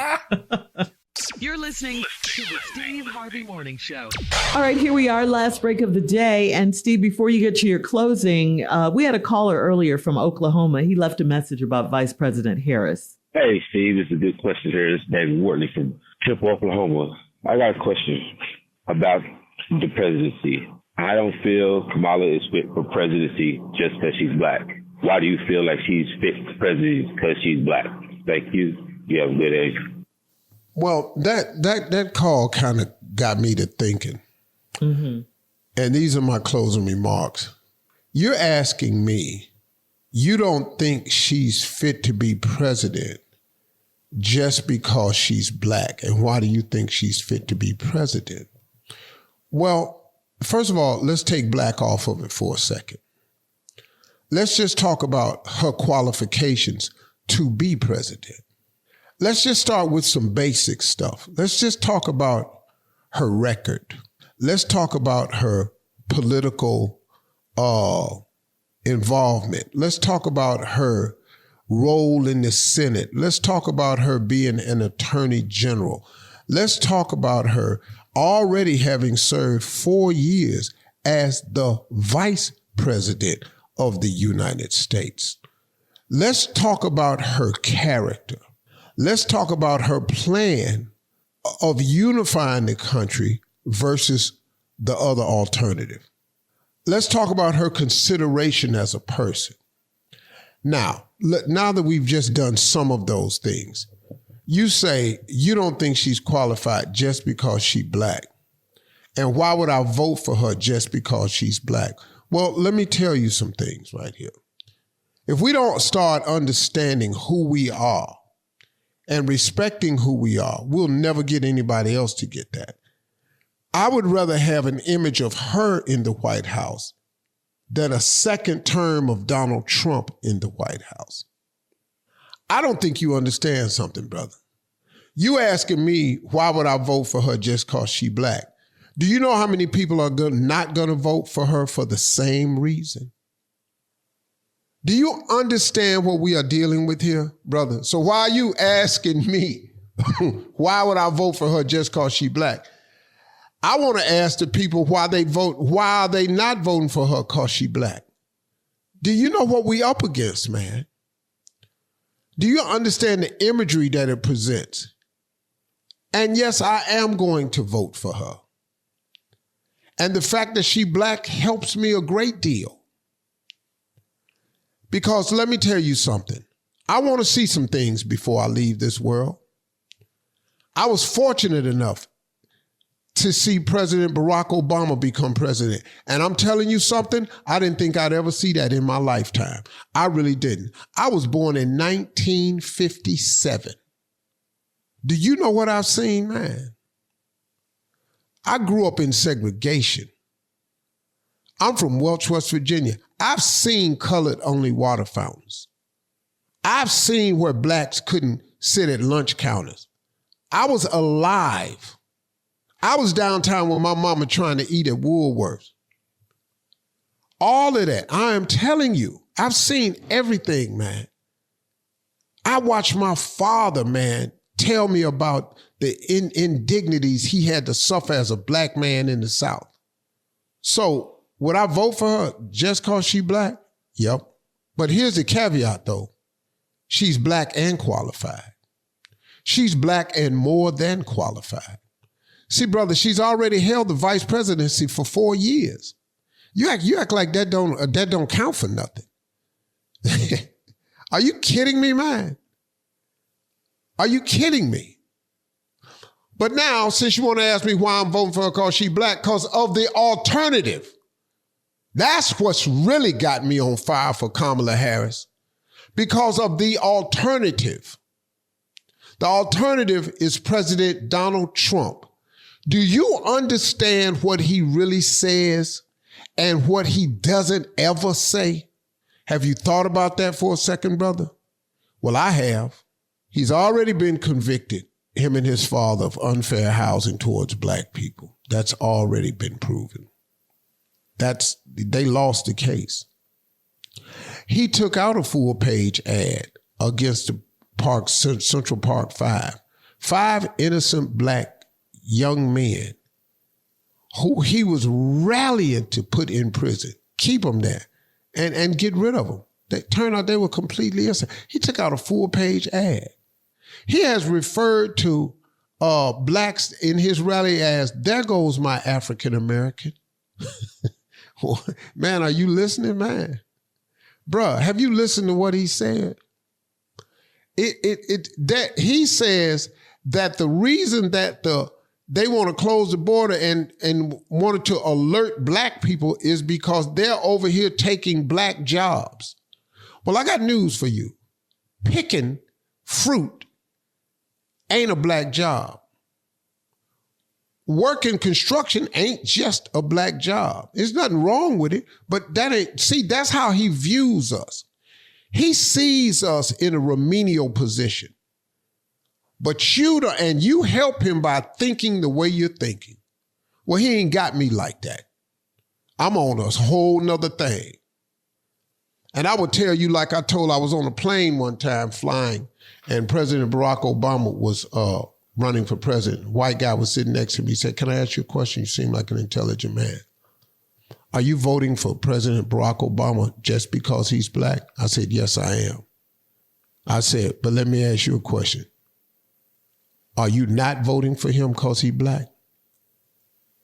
You're listening to the Steve Harvey Morning Show. All right, here we are, last break of the day. And Steve, before you get to your closing, we had a caller earlier from Oklahoma. He left a message about Vice President Harris. Hey, Steve, this is a good question here. This is David Wortley from Temple, Oklahoma. I got a question about the presidency. I don't feel Kamala is fit for presidency just because she's black. Why do you feel like she's fit for presidency because she's black? Thank you. You have a good day. Well, that call kind of got me to thinking. Mm-hmm. And these are my closing remarks. You're asking me, you don't think she's fit to be president just because she's black. And why do you think she's fit to be president? Well, first of all, let's take black off of it for a second. Let's just talk about her qualifications to be president. Let's just start with some basic stuff. Let's just talk about her record. Let's talk about her political involvement. Let's talk about her role in the Senate. Let's talk about her being an attorney general. Let's talk about her already having served 4 years as the vice president of the United States. Let's talk about her character. Let's talk about her plan of unifying the country versus the other alternative. Let's talk about her consideration as a person. Now that we've just done some of those things, you say you don't think she's qualified just because she's black. And why would I vote for her just because she's black? Well, let me tell you some things right here. If we don't start understanding who we are and respecting who we are, we'll never get anybody else to get that. I would rather have an image of her in the White House than a second term of Donald Trump in the White House. I don't think you understand something, brother. You asking me, why would I vote for her just because she black? Do you know how many people are not going to vote for her for the same reason? Do you understand what we are dealing with here, brother? So why are you asking me, why would I vote for her just because she black? I want to ask the people why they vote. Why are they not voting for her because she black? Do you know what we up against, man? Do you understand the imagery that it presents? And yes, I am going to vote for her. And the fact that she black helps me a great deal. Because let me tell you something. I want to see some things before I leave this world. I was fortunate enough to see President Barack Obama become president. And I'm telling you something, I didn't think I'd ever see that in my lifetime. I really didn't. I was born in 1957. Do you know what I've seen, man? I grew up in segregation. I'm from Welch, West Virginia. I've seen colored-only water fountains. I've seen where blacks couldn't sit at lunch counters. I was alive. I was downtown with my mama trying to eat at Woolworths. All of that. I am telling you, I've seen everything, man. I watched my father, man, tell me about the indignities he had to suffer as a black man in the South. So would I vote for her just because she black? Yep. But here's the caveat, though. She's black and qualified. She's black and more than qualified. See, brother, she's already held the vice presidency for 4 years. You act like that don't count for nothing. Are you kidding me, man? Are you kidding me? But now, since you want to ask me why I'm voting for her because she's black, because of the alternative. That's what's really got me on fire for Kamala Harris. Because of the alternative. The alternative is President Donald Trump. Do you understand what he really says and what he doesn't ever say? Have you thought about that for a second, brother? Well, I have. He's already been convicted, him and his father, of unfair housing towards black people. That's already been proven. They lost the case. He took out a full-page ad against the Central Park 5. 5 innocent black young men who he was rallying to put in prison, keep them there, and get rid of them. It turned out they were completely innocent. He took out a full-page ad. He has referred to blacks in his rally as, there goes my African American. Man, are you listening, man? Bruh, have you listened to what he said? He says that the reason that they want to close the border and wanted to alert black people is because they're over here taking black jobs. Well, I got news for you. Picking fruit ain't a black job. Working construction ain't just a black job. There's nothing wrong with it, but that's how he views us. He sees us in a remedial position. But you help him by thinking the way you're thinking. Well, he ain't got me like that. I'm on a whole nother thing. And I would tell you, like I was on a plane one time flying, and President Barack Obama was running for president. A white guy was sitting next to me. He said, "Can I ask you a question? You seem like an intelligent man. Are you voting for President Barack Obama just because he's black?" I said, "Yes, I am." I said, "But let me ask you a question. Are you not voting for him because he's black?"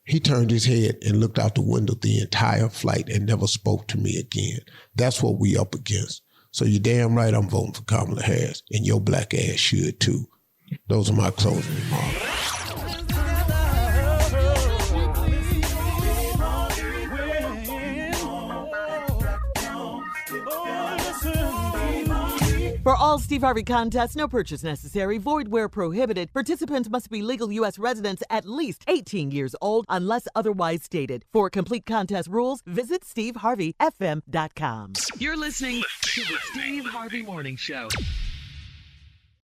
He turned his head and looked out the window the entire flight and never spoke to me again. That's what we up against. So you're damn right I'm voting for Kamala Harris, and your black ass should too. Those are my closing remarks. For all Steve Harvey contests, no purchase necessary, void where prohibited. Participants must be legal U.S. residents at least 18 years old unless otherwise stated. For complete contest rules, visit SteveHarveyFM.com. You're listening to the Steve Harvey Morning Show.